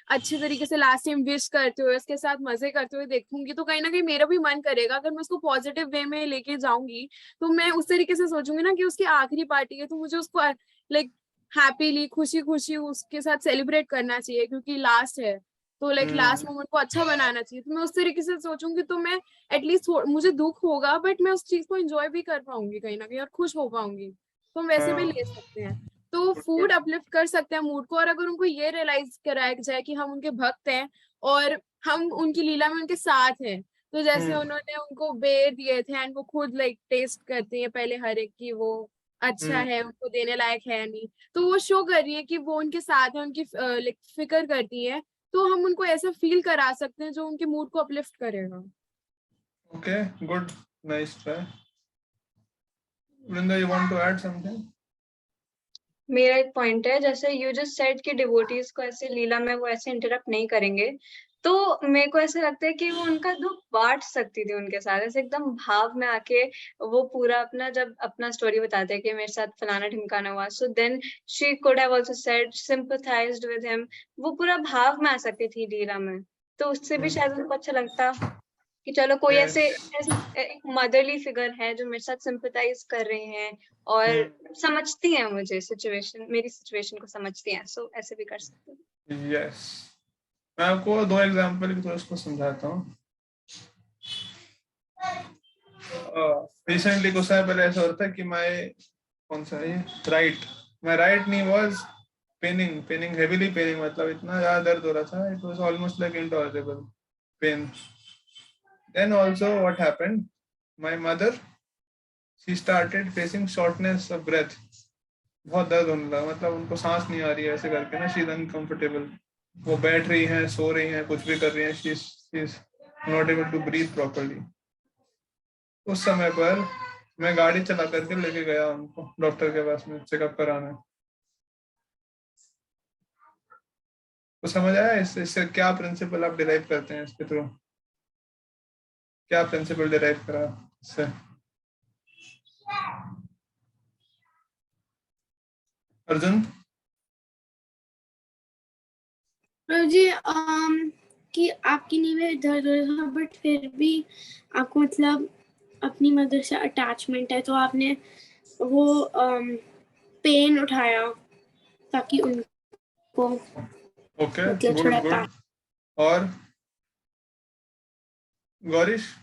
अच्छे तरीके से लास्ट टाइम विश करते हुए उसके साथ मजे करते हुए देखूंगी, तो कहीं ना कहीं मेरा भी मन करेगा, अगर मैं उसको पॉजिटिव वे में लेके जाऊंगी तो मैं उस तरीके से सोचूंगी ना कि उसकी आखिरी पार्टी है, तो मुझे उसको लाइक हैप्पीली खुशी खुशी उसके साथ सेलिब्रेट करना चाहिए क्योंकि लास्ट है, तो लाइक लास्ट मोमेंट को अच्छा बनाना चाहिए, तो मैं उस तरीके से सोचूंगी, तो मैं एटलीस्ट मुझे दुख होगा बट मैं उस चीज को एंजॉय भी कर पाऊंगी कहीं ना कहीं और खुश हो पाऊंगी, तो हम वैसे भी ले सकते हैं। तो फूड अपलिफ्ट कर सकते हैं मूड को, और अगर उनको ये रियलाइज कराया जाए कि हम उनके भक्त हैं और हम उनकी लीला में उनके साथ हैं, तो जैसे उन्होंने उनको बेर दिए थे एंड वो खुद लाइक टेस्ट करती है पहले हर एक की वो अच्छा है उनको देने लायक है नहीं, तो वो शो कर रही है कि वो उनके साथ है, उनकी लाइक फिक्र करती है, तो हम उनको ऐसा फील करा सकते हैं जो उनके मूड को अपलिफ्ट करेगा। Okay, good, nice try. Vrinda, you want to add something? मेरा एक पॉइंट है, जैसे यू जस्ट सेड कि डिवोटीज को ऐसे लीला में वो ऐसे इंटरप्ट नहीं करेंगे, तो मेरे को ऐसा लगता है कि वो उनका दुख बांट सकती थी उनके साथ, ऐसे एकदम भाव में आके वो पूरा अपना जब अपना स्टोरी बताते हैं कि मेरे साथ फलाना ढिमकाना हुआ, so then she could have also said sympathized with him, वो पूरा भाव में आ सकती थी लीला में, तो उससे भी शायद उनको अच्छा लगता कि चलो कोई Yes. ऐसे एक मदरली फिगर है जो मेरे साथ सिंपैथाइज कर रहे हैं और समझती हैं मुझे, सिचुएशन मेरी सिचुएशन को समझती हैं, सो ऐसे भी कर सकते हैं। Yes. मैं आपको 2 एग्जांपल की तरह उसको समझाता हूँ। रिसेंटली कुछ समय पहले ऐसा हो रहा था कि कौन सा है my right knee was paining heavily paining, मतलब इतना ज्यादा दर्द हो रहा था, it was almost like intolerable pain. Then also what happened, my mother she started facing shortness of breath, बहुत दर्द होने लगा, मतलब उनको सांस नहीं आ रही है ऐसे करके ना, शी इज अनकंफर्टेबल, वो बैठ रही हैं, सो रही हैं, कुछ भी कर रही हैं, she is not able to breathe properly. उस समय पर मैं गाड़ी चला करके लेके गया उनको डॉक्टर के पास में चेकअप कराने। तो समझ आया इससे क्या प्रिंसिपल आप डिराइव करते हैं, इसके थ्रू क्या प्रिंसिपल डिराइव करा इससे? अर्जुन? जी कि आपकी नी में दर्द हो रहा था बट फिर भी आपको मतलब अपनी मदर से अटैचमेंट है, तो आपने वो पेन उठाया ताकि उनको ओके, मतलब गुड थोड़ा गुड। और गौरीश?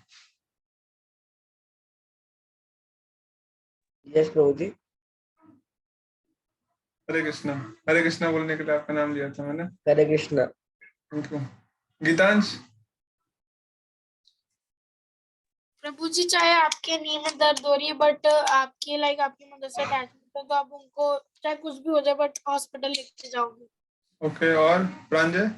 यस प्रभु जी। हरे कृष्णा बोलने के लिए आपका नाम लिया था मैंने। हरे कृष्णा। Thank you. गीतांश? प्रभु जी, चाहे आपके नी में दर्द हो रही है बट आपकी आपकी मदर से अटैचमेंट है, तो आप उनको चाहे कुछ भी हो जाए बट हॉस्पिटल लेके जाओगे। ओके, और प्रांजय?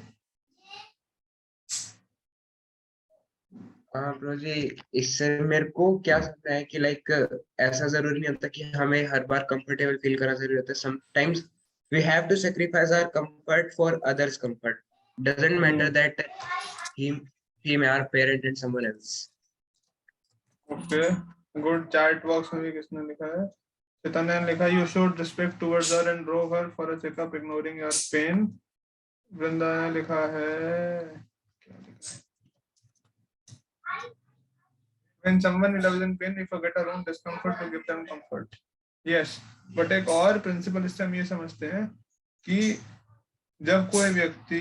हाँ प्रभु जी, इससे मेरे को क्या समझना है कि ऐसा जरूरी नहीं होता कि हमें हर बार कंफर्टेबल फील करना जरूरी होता है। Sometimes we have to sacrifice our comfort for others comfort, doesn't matter that he may our parent and someone else. Okay, good. Chat box में भी किसने लिखा है? चैतन्य ने लिखा, you should respect towards her and draw her for a checkup ignoring your pain. Vrinda ने लिखा है, क्या लिखा है? When someone loves in pain, we forget our own discomfort to give them comfort. Yes, but एक और प्रिंसिपल इससे हम ये समझते हैं कि जब कोई व्यक्ति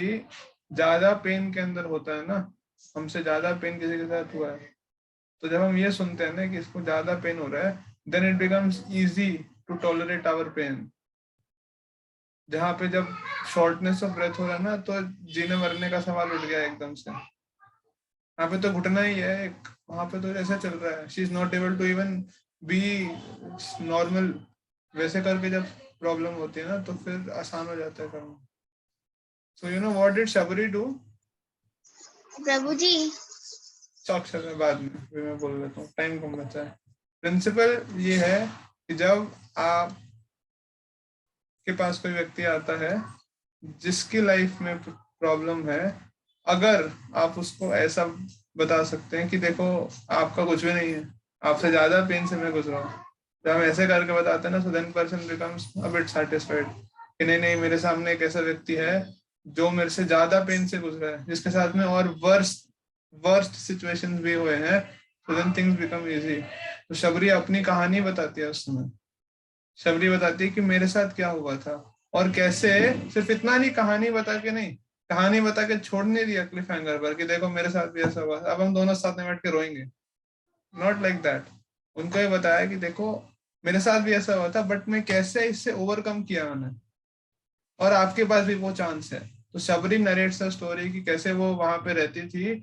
ज्यादा पेन के अंदर होता है ना, हमसे ज्यादा पेन किसी के साथ हुआ है, तो जब हम ये सुनते हैं ना कि इसको ज्यादा पेन हो रहा है, then it becomes easy to tolerate our pain. जहाँ पे जब शॉर्टनेस ऑफ ब्रेथ हो रहा है ना, तो जीने मरने का सवाल उठ गया एकदम से। वहाँ पे तो घुटना ही है एक, वहाँ पे तो ऐसा चल रहा है, she is not able to even be normal. वैसे करके जब प्रॉब्लम होती है ना, तो फिर आसान हो जाता है करना। So you know what did Shabari do? प्रभु जी, अक्षर में बाद में फिर मैं बोल लेता हूँ, टाइम कम बचा है। प्रिंसिपल ये है कि जब आप के पास कोई व्यक्ति आता है जिसकी लाइफ में प्रॉब्लम है, अगर आप उसको ऐसा बता सकते हैं कि देखो आपका कुछ भी नहीं है, आपसे ज्यादा पेन से मैं गुजरा हूँ। जब हम ऐसे करके बताते हैं ना, so then person becomes a bit satisfied कि नहीं नहीं, मेरे सामने एक ऐसा व्यक्ति है जो मेरे से ज्यादा पेन से गुजरा है, जिसके साथ में और वर्स्ट सिचुएशंस भी हुए हैं, so then things become easy. तो शबरी अपनी कहानी बताती है उस समय। शबरी बताती है कि मेरे साथ क्या हुआ था और कैसे, सिर्फ इतना नहीं, कहानी बता के नहीं, कहानी बता के छोड़ नहीं दिया क्लिफ हैंगर पर कि देखो मेरे साथ भी ऐसा हुआ, अब हम दोनों साथ में बैठ के रोएंगे। Not like that. उनको ये बताया कि देखो मेरे साथ भी ऐसा हुआ था, बट मैं कैसे इससे ओवरकम किया मैंने, और आपके पास भी वो चांस है। तो शबरी नरेट्स द स्टोरी कि कैसे वो वहां पे रहती थी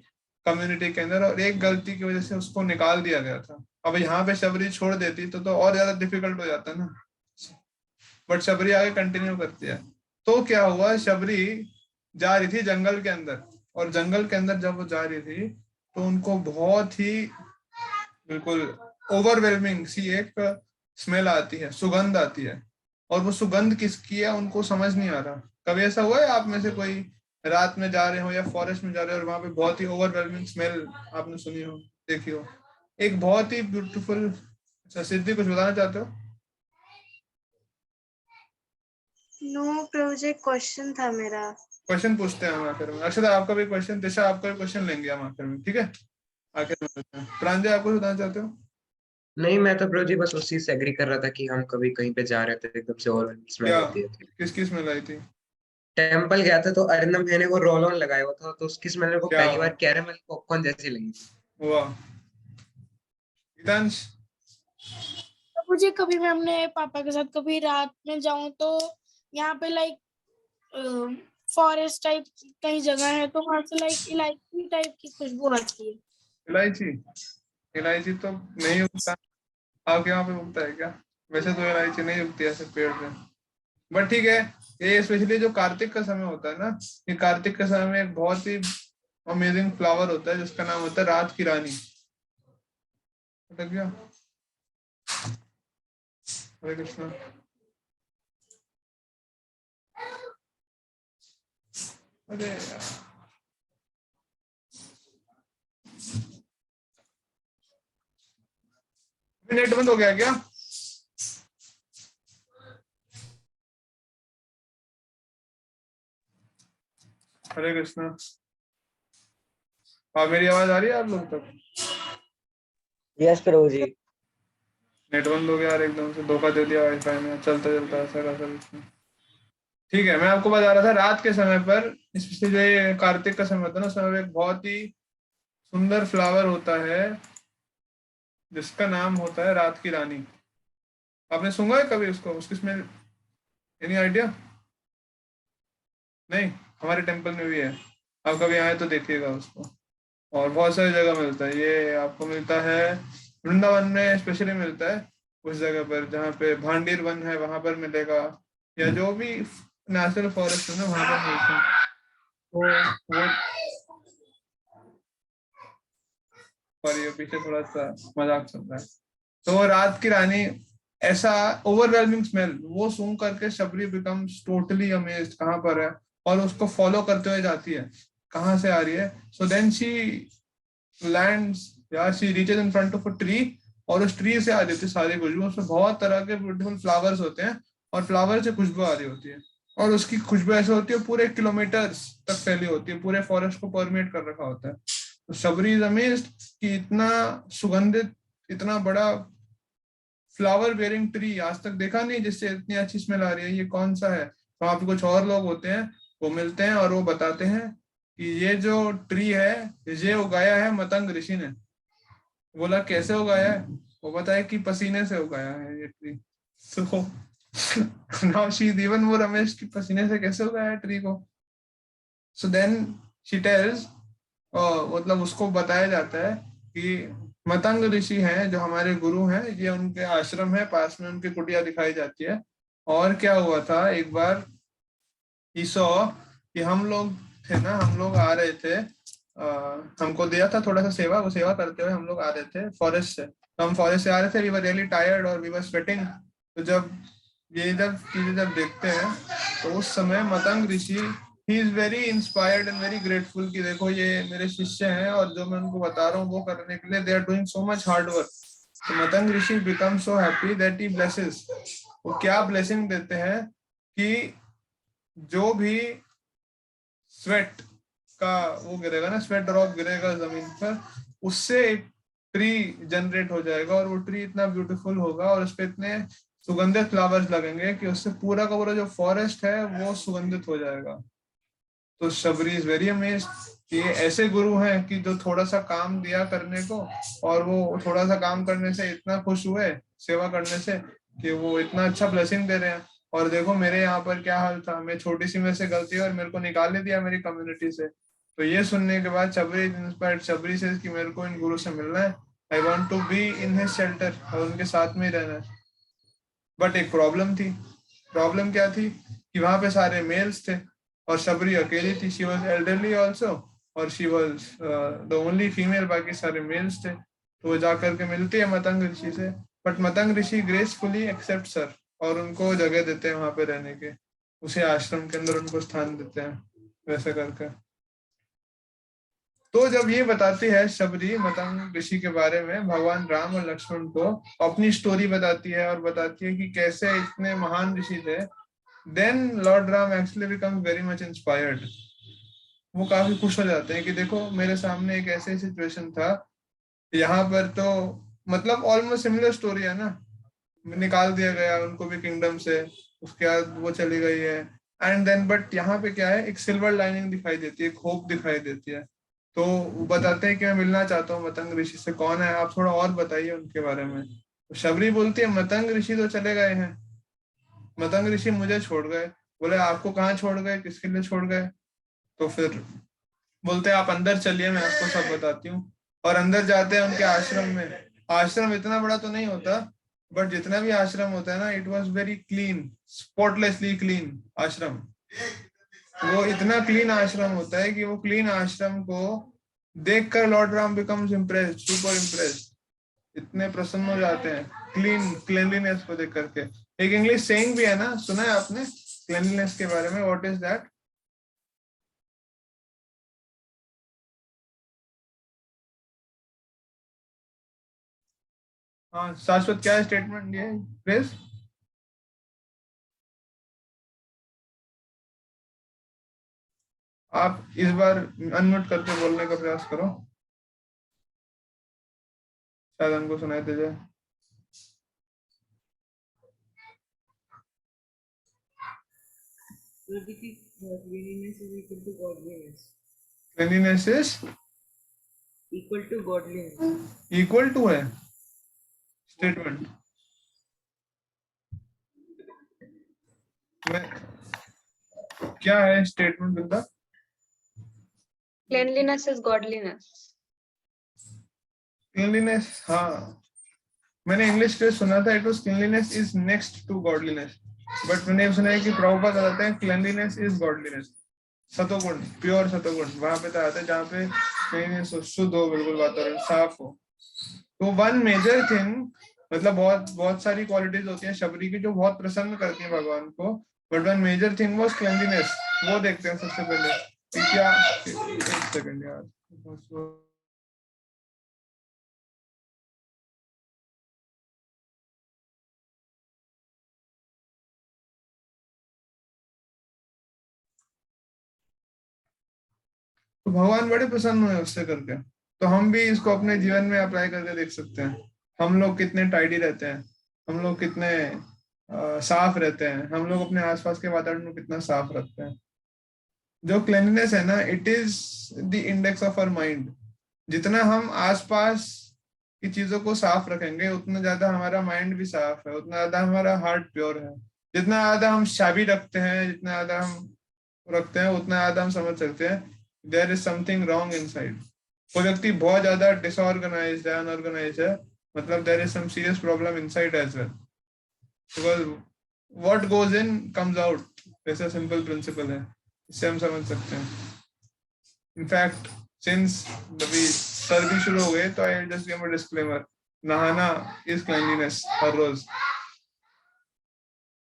कम्युनिटी के अंदर, और एक गलती की वजह से उसको निकाल दिया गया था। अब यहाँ पे शबरी छोड़ देती तो और ज्यादा डिफिकल्ट हो जाता ना, बट शबरी आगे कंटिन्यू करती है। तो क्या हुआ, शबरी जा रही थी जंगल के अंदर, और जंगल के अंदर जब वो जा रही थी तो उनको बहुत ही बिल्कुल ओवरवेलमिंग सी एक स्मेल आती है, सुगंध आती है, और वो सुगंध किसकी है उनको समझ नहीं आ रहा। कभी ऐसा हुआ है आप में से कोई रात में जा रहे हो या फॉरेस्ट में जा रहे हो और वहां पे बहुत ही ओवरवेलमिंग स्मेल आपने सुनी हो, देखी हो, एक बहुत ही ब्यूटीफुल। अच्छा सिद्धि, कुछ बताना चाहते हो? नो प्रभु जी, क्वेश्चन था मेरा। क्वेश्चन पूछते हैं हम आखिर में। अक्षता आपका भी क्वेश्चन, दिशा आपका भी क्वेश्चन लेंगे हम आखिर में, ठीक है? आखिर में लेते हैं। प्रांजय, आप कुछ बताना चाहते हो? नहीं, मैं तो ब्रो जी बस उस चीज से एग्री कर रहा था कि हम कभी कहीं पे जा रहे थे, एकदम से और स्मेल क्या होती है। किसकी स्मेल आई थी? टेम्पल गया था तो अरिंदम भैया ने वो रोल ऑन लगाया हुआ था, तो उसकी स्मेल मेरे को क्या पहली बार कैरेमल पॉपकॉर्न जैसी लगी। हुआ? गीतांश? तो मुझे कभी मैं अपने पापा के साथ कभी रात में जाऊं तो यहाँ पे लाइक फॉरेस्ट टाइप कहीं जगह है, तो वहां से लाइक इलायची टाइप की खुशबू आती है। इलायची? इलायची तो नहीं उगता, आपके यहाँ पे उगता है क्या? वैसे तो इलायची नहीं उगती ऐसे पेड़ पे, बट ठीक है। ये स्पेशली जो कार्तिक का समय होता है ना, ये कार्तिक के समय में एक बहुत ही अमेजिंग फ्लावर होता है जिसका नाम होता है रात की रानी। पता क्या? हरे कृष्णा। अरे यार, नेट बंद हो गया क्या? हरे कृष्णा। हाँ, मेरी आवाज आ रही है आप लोग तक? यस प्रभु जी। नेट बंद हो गया यार, एकदम से धोखा दे दिया वाईफाई में, चलता चलता ऐसा का सब। ठीक है, मैं आपको बता रहा था रात के समय पर, स्पेशली जो ये कार्तिक का समय होता है ना, उस समय एक बहुत ही सुंदर फ्लावर होता है जिसका नाम होता है रात की रानी। आपने सुना है कभी उसको, उसकी स्मेल, एनी आइडिया? नहीं, हमारे टेम्पल में भी है, आप कभी आए तो देखिएगा उसको। और बहुत सारी जगह मिलता है ये, आपको मिलता है वृंदावन में स्पेशली मिलता है उस जगह पर जहाँ पे भांडीर वन है, वहां पर मिलेगा, या जो भी नेशनल फॉरेस्ट है ना वहां पर मिलता है। तो वो सॉरी, पीछे थोड़ा सा मजाक चल रहा है। तो रात की रानी, ऐसा ओवरवेलमिंग स्मेल, वो सूंघ करके शबरी बिकम्स टोटली अमेज्ड, कहाँ पर है, और उसको फॉलो करते हुए जाती है, कहाँ से आ रही है। सो देन शी लैंड्स या she reaches in front of a tree, और उस ट्री से आ रही थी सारी खुशबू, उसमें बहुत तरह के ब्यूटीफुल फ्लावर्स होते हैं, और फ्लावर से खुशबू आ रही होती है, और उसकी खुशबू ऐसे होती है पूरे किलोमीटर्स तक फैली होती है, पूरे फॉरेस्ट को परमेट कर रखा होता है। तो शबरी इज अमेज्ड कि इतना सुगंधित, इतना बड़ा फ्लावर बेयरिंग ट्री आज तक देखा नहीं जिससे इतनी अच्छी स्मेल आ रही है, ये कौन सा है? तो वहां पे कुछ और लोग होते हैं, वो मिलते हैं और वो बताते हैं कि ये जो ट्री है ये उगाया है मतंग ऋषि ने। बोला कैसे उगाया है? वो बताया कि पसीने से उगाया है ये tree. So now she is even more amazed कि पसीने से कैसे उगाया है ट्री को। सो देन शी टेल्स, मतलब उसको बताया जाता है कि मतंग ऋषि हैं जो हमारे गुरु हैं, ये उनके आश्रम है, पास में उनकी कुटिया दिखाई जाती है। और क्या हुआ था, एक बार ईसो कि हम लोग थे ना, हम लोग आ रहे थे, हमको दिया था थोड़ा सा सेवा, वो सेवा करते हुए हम लोग आ रहे थे फॉरेस्ट से। तो हम फॉरेस्ट से आ रहे थे, वी वर रियली टायर्ड और वी वर स्वेटिंग। तो जब ये चीजें जब देखते हैं तो उस समय Matang Rishi he is very inspired and very grateful कि देखो ये मेरे शिष्य हैं और जो मैं उनको बता रहा हूँ वो करने के लिए they are doing so much hard work. तो Matang Rishi become so happy that he blesses. वो क्या ब्लेसिंग देते हैं कि जो भी स्वेट का वो गिरेगा ना, स्वेट ड्रॉप गिरेगा जमीन पर, उससे एक ट्री जनरेट हो जाएगा और वो ट्री इतना ब्यूटीफुल होगा और उस पे इतने सुगंधित फ्लावर्स लगेंगे कि उससे पूरा का पूरा जो फॉरेस्ट है वो सुगंधित हो जाएगा। तो शबरी इज वेरी अमेज्ड कि ये ऐसे गुरु हैं कि जो थोड़ा सा काम दिया करने को और वो थोड़ा सा काम करने से इतना खुश हुए सेवा करने से कि वो इतना अच्छा ब्लेसिंग दे रहे हैं। और देखो मेरे यहाँ पर क्या हाल था, मैं छोटी सी में से गलती और मेरे को निकाल ही दिया मेरी कम्युनिटी से। तो ये सुनने के बाद शबरी इंस्पायर्ड, शबरी से कि मेरे को इन गुरु से मिलना है, I want to be in his shelter और उनके साथ में ही रहना है। बट एक प्रॉब्लम थी। प्रॉब्लम क्या थी कि वहां पे सारे मेल्स थे और शबरी अकेली थी। शी वॉज एल्डरली ऑल्सो और she was the only female, बाकी सारे मेल्स थे। तो वो जाकर के मिलती है मतंग ऋषि से, but Matang Rishi gracefully accept her और उनको जगह देते हैं वहां पे रहने के, उसे आश्रम के अंदर उनको स्थान देते हैं वैसे करके। तो जब ये बताती है शबरी मतंग ऋषि के बारे में, भगवान राम और लक्ष्मण को अपनी स्टोरी बताती है और बताती है कि कैसे इतने महान ऋषि थे, then lord Ram actually becomes very much inspired. वो काफी खुश हो जाते हैं कि देखो मेरे सामने एक ऐसे सिचुएशन था यहाँ पर, तो मतलब ऑलमोस्ट सिमिलर स्टोरी है ना, निकाल दिया गया उनको भी किंगडम से, उसके बाद वो चली गई है एंड देन, बट यहाँ पे क्या है, एक सिल्वर लाइनिंग दिखाई देती है, एक होप दिखाई देती है। तो वो बताते हैं कि मैं मिलना चाहता हूँ मतंग ऋषि से, कौन है आप थोड़ा और बताइए उनके बारे में। तो शबरी बोलती है मतंग ऋषि तो चले गए हैं, मतंग ऋषि मुझे छोड़ गए। बोले आपको कहाँ छोड़ गए, किसके लिए छोड़ गए? तो फिर बोलते हैं आप अंदर चलिए मैं आपको सब बताती हूँ। और अंदर जाते हैं उनके आश्रम में। आश्रम इतना बड़ा तो नहीं होता, बट जितना भी आश्रम होता है ना, it was very clean, spotlessly clean ashram. वो इतना क्लीन आश्रम होता है कि वो क्लीन आश्रम को देखकर Lord Ram becomes impressed, super impressed, इतने प्रसन्न हो जाते हैं क्लीनलीनेस को देख करके। एक इंग्लिश सेइंग भी है ना, सुना है आपने क्लीनलीनेस के बारे में? What is that? हाँ शाश्वत, क्या है स्टेटमेंट ये फ्रेज? आप इस बार अनम्यूट करके बोलने का प्रयास करो, शायद हमको सुनाई दे जाए। Cleanliness is equal to godliness. Equal to है स्टेटमेंट में, क्या है स्टेटमेंट बंदा? Cleanliness is godliness. क्लीनलीनेस, हाँ मैंने इंग्लिश पे सुना था, it was cleanliness is next to godliness, but मैंने सुना है कि प्रभुपाद बताते हैं क्लीनलीनेस इज गॉडलीनेस। सतोगुण, प्योर सतोगुण वहां पे तो आता है जहाँ पे क्लीनलीनेस हो, शुद्ध हो, बिल्कुल वातावरण साफ हो। तो वन मेजर थिंग, मतलब बहुत सारी क्वालिटीज होती हैं शबरी की जो बहुत प्रसन्न करती है भगवान को, but one major thing was cleanliness. वो देखते हैं सबसे पहले कि क्या, एक सेकंड यार, तो भगवान बड़े प्रसन्न हुए उससे करके। तो हम भी इसको अपने जीवन में अप्लाई करके देख सकते हैं। हम लोग कितने टाइडी रहते हैं, हम लोग कितने साफ रहते हैं, हम लोग अपने आसपास के वातावरण को कितना साफ रखते हैं। जो क्लीनलीनेस है ना, it is the index of our mind. जितना हम आसपास की चीजों को साफ रखेंगे उतना ज्यादा हमारा माइंड भी साफ है, उतना ज्यादा हमारा हार्ट प्योर है। जितना ज्यादा हम चाबी रखते हैं, जितना ज्यादा हम रखते हैं, उतना ज्यादा हम समझ सकते हैं there is something wrong inside. कोई व्यक्ति बहुत ज्यादा डिसऑर्गेनाइज्ड है, अनऑर्गेनाइज्ड है, मतलब there is some serious problem inside as well, because what goes in comes out, ऐसा सिंपल प्रिंसिपल है, इससे हम समझ सकते हैं। इनफैक्ट सिंस अभी सर्दी शुरू हो गए तो I just give a disclaimer, नहाना इज क्लीनलीनेस हर रोज।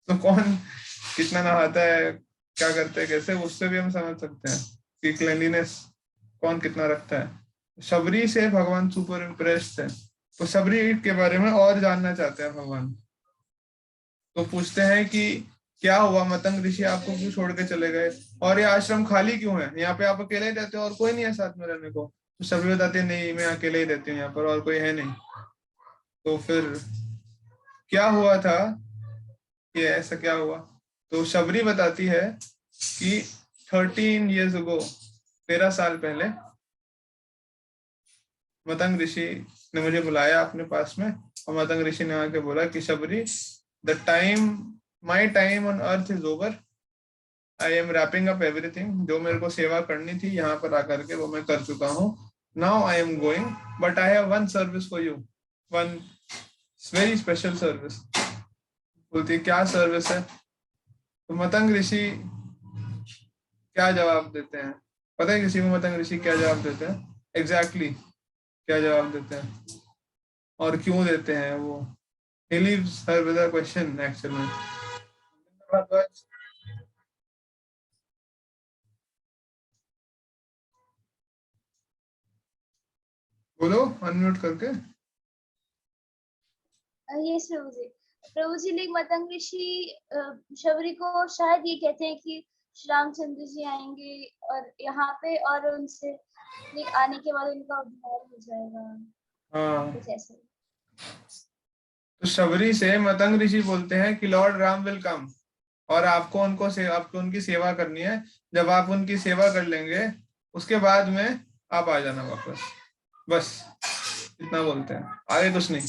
तो कौन कितना नहाता है, क्या करते हैं कैसे, उससे भी हम समझ सकते हैं कि क्लेanलीनेस कौन कितना रखता है। शबरी से भगवान सुपर इम्प्रेस्ड है, तो शबरी के बारे में और जानना चाहते हैं भगवान। तो पूछते हैं कि क्या हुआ मतंग ऋषि, आपको क्यों छोड़ के चले गए, और ये आश्रम खाली क्यों है, यहाँ पे आप अकेले ही रहते हो और कोई नहीं है साथ में रहने को। तो शबरी बताते हैं नहीं, मैं अकेले ही रहती हूँ यहाँ पर और कोई है नहीं। तो फिर क्या हुआ था, ये ऐसा क्या हुआ। तो शबरी बताती है कि 13 years ago, 13 साल पहले मतंग ऋषि ने मुझे बुलाया अपने पास में, और मतंग ऋषि ने आके बोला कि Shabari, the time, my time on earth is over, I am wrapping up everything. जो मेरे को सेवा करनी थी यहाँ पर आकर के वो मैं कर चुका हूँ। Now I am going, but I have one service for you, one very special service. बोलती है क्या सर्विस है। तो मतंग ऋषि क्या जवाब देते हैं, पता है किसी को मतंग ऋषि क्या जवाब देते हैं, एग्जैक्टली क्या जवाब देते हैं और क्यों देते हैं वो। He leaves her with a question actually. बोलो अनम्यूट करके। यस प्रभु जी लाइक मतंग ऋषि शबरी को शायद ये कहते हैं कि श्री रामचंद्र जी आएंगे और यहाँ पे, और उनसे लाइक आने के बाद उनका उद्धार हो जाएगा। हाँ, कुछ ऐसे। तो शबरी से मतंग ऋषि बोलते हैं कि लॉर्ड राम विल कम, और आपको आपको उनकी सेवा करनी है। जब आप उनकी सेवा कर लेंगे उसके बाद में आप आ जाना वापस, बस इतना बोलते हैं, आगे कुछ नहीं।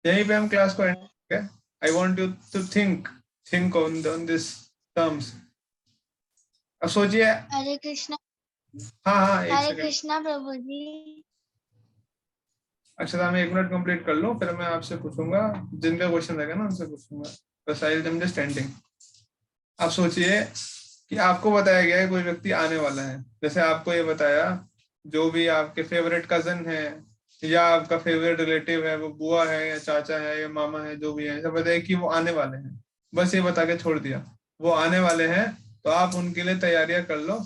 यहीं पे हम क्लास को एंड करेंगे। I want you to think on this terms. अब सोचिए। हरे कृष्णा। हाँ एक हरे सेकंड। कृष्णा प्रभु जी। अक्षता, मैं 1 मिनट कंप्लीट कर लूं, फिर मैं आपसे पूछूंगा, जिनका क्वेश्चन रहेगा ना उनसे पूछूंगा। बस आई एम जस्ट एंडिंग। आप सोचिए कि आपको बताया गया है कोई व्यक्ति आने वाला है, जैसे आपको ये बताया जो भी आपके फेवरेट कजन है या आपका फेवरेट रिलेटिव है, वो बुआ है या चाचा है या मामा है, जो भी है, ऐसा बताया कि वो आने वाले हैं, बस ये बता के छोड़ दिया वो आने वाले हैं, तो आप उनके लिए तैयारियां कर लो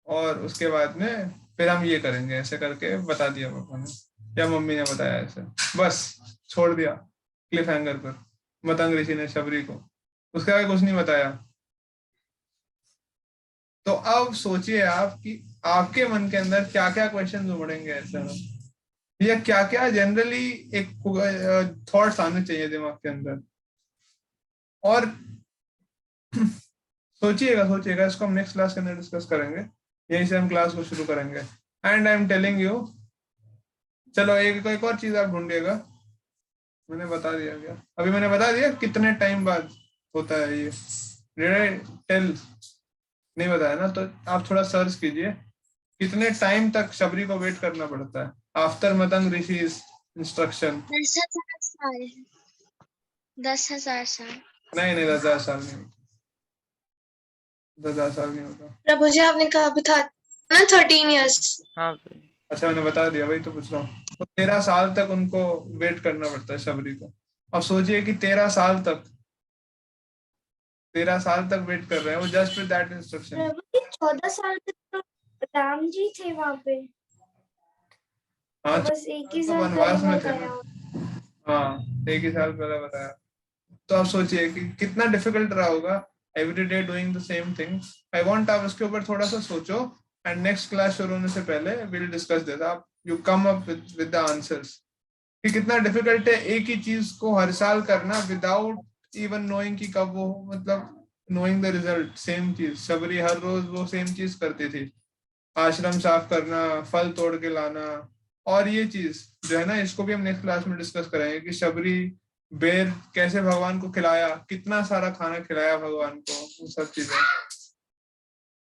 और उसके बाद में फिर हम ये करेंगे, ऐसे करके बता दिया पापा ने या मम्मी ने बताया, ऐसे बस छोड़ दिया क्लिफ हैंगर पर मतंग ऋषि ने शबरी को, उसके आगे कुछ नहीं बताया। तो अब सोचिए आप कि आपके मन के अंदर क्या क्या क्वेश्चन उमड़ेंगे ऐसा, या क्या क्या जनरली एक थॉट्स आने चाहिए दिमाग के अंदर। और सोचिएगा इसको हम नेक्स्ट क्लास के अंदर डिस्कस करेंगे, यहीं से हम क्लास को शुरू करेंगे। And I am telling you, चलो एक और चीज आप ढूंढिएगा, मैंने बता दिया क्या, अभी मैंने बता दिया कितने टाइम बाद होता है ये, डिड आई टेल, नहीं बताया ना, तो आप थोड़ा सर्च कीजिए कितने टाइम तक शबरी को वेट करना पड़ता है आफ्टर मतंग ऋषि इंस्ट्रक्शन। 10,000 साल। 10,000 साल। नहीं 10,000 साल नहीं, 10,000 साल नहीं होता। प्रभु जी आपने कहा भी था ना 13 इयर्स। हाँ अच्छा मैंने बता दिया, वही तो पूछ रहा हूँ। तो 13 साल तक उनको वेट करना पड़ता है शबरी को। अब सोचिए कि 13 साल तक वेट कर रहे हैं वो जस्ट विद दैट इंस्ट्रक्शन। 14 साल तक तो राम जी थे वहाँ पे। हाँ तो बस एक ही तो साल वनवास में थे बताया। ना, हाँ 1 ही साल पहले बताया। तो आप सोचिए कि कितना डिफिकल्ट रहा होगा every day doing the same thing. I want आप उसके ऊपर थोड़ा सा सोचो एंड नेक्स्ट क्लास शुरू होने से पहले विल डिस्कस दिस। आप you come up with the answers कि कितना डिफिकल्ट है एक ही चीज को हर साल करना विदाउट इवन नोइंग कि कब वो, मतलब नोइंग द रिजल्ट। सेम चीज शबरी हर रोज वो सेम चीज करती थी, आश्रम साफ करना, फल तोड़ के लाना। और ये चीज जो है ना, इसको भी हम नेक्स्ट क्लास में डिस्कस करेंगे कि शबरी बेर कैसे भगवान को खिलाया, कितना सारा खाना खिलाया भगवान को, वो सब चीजें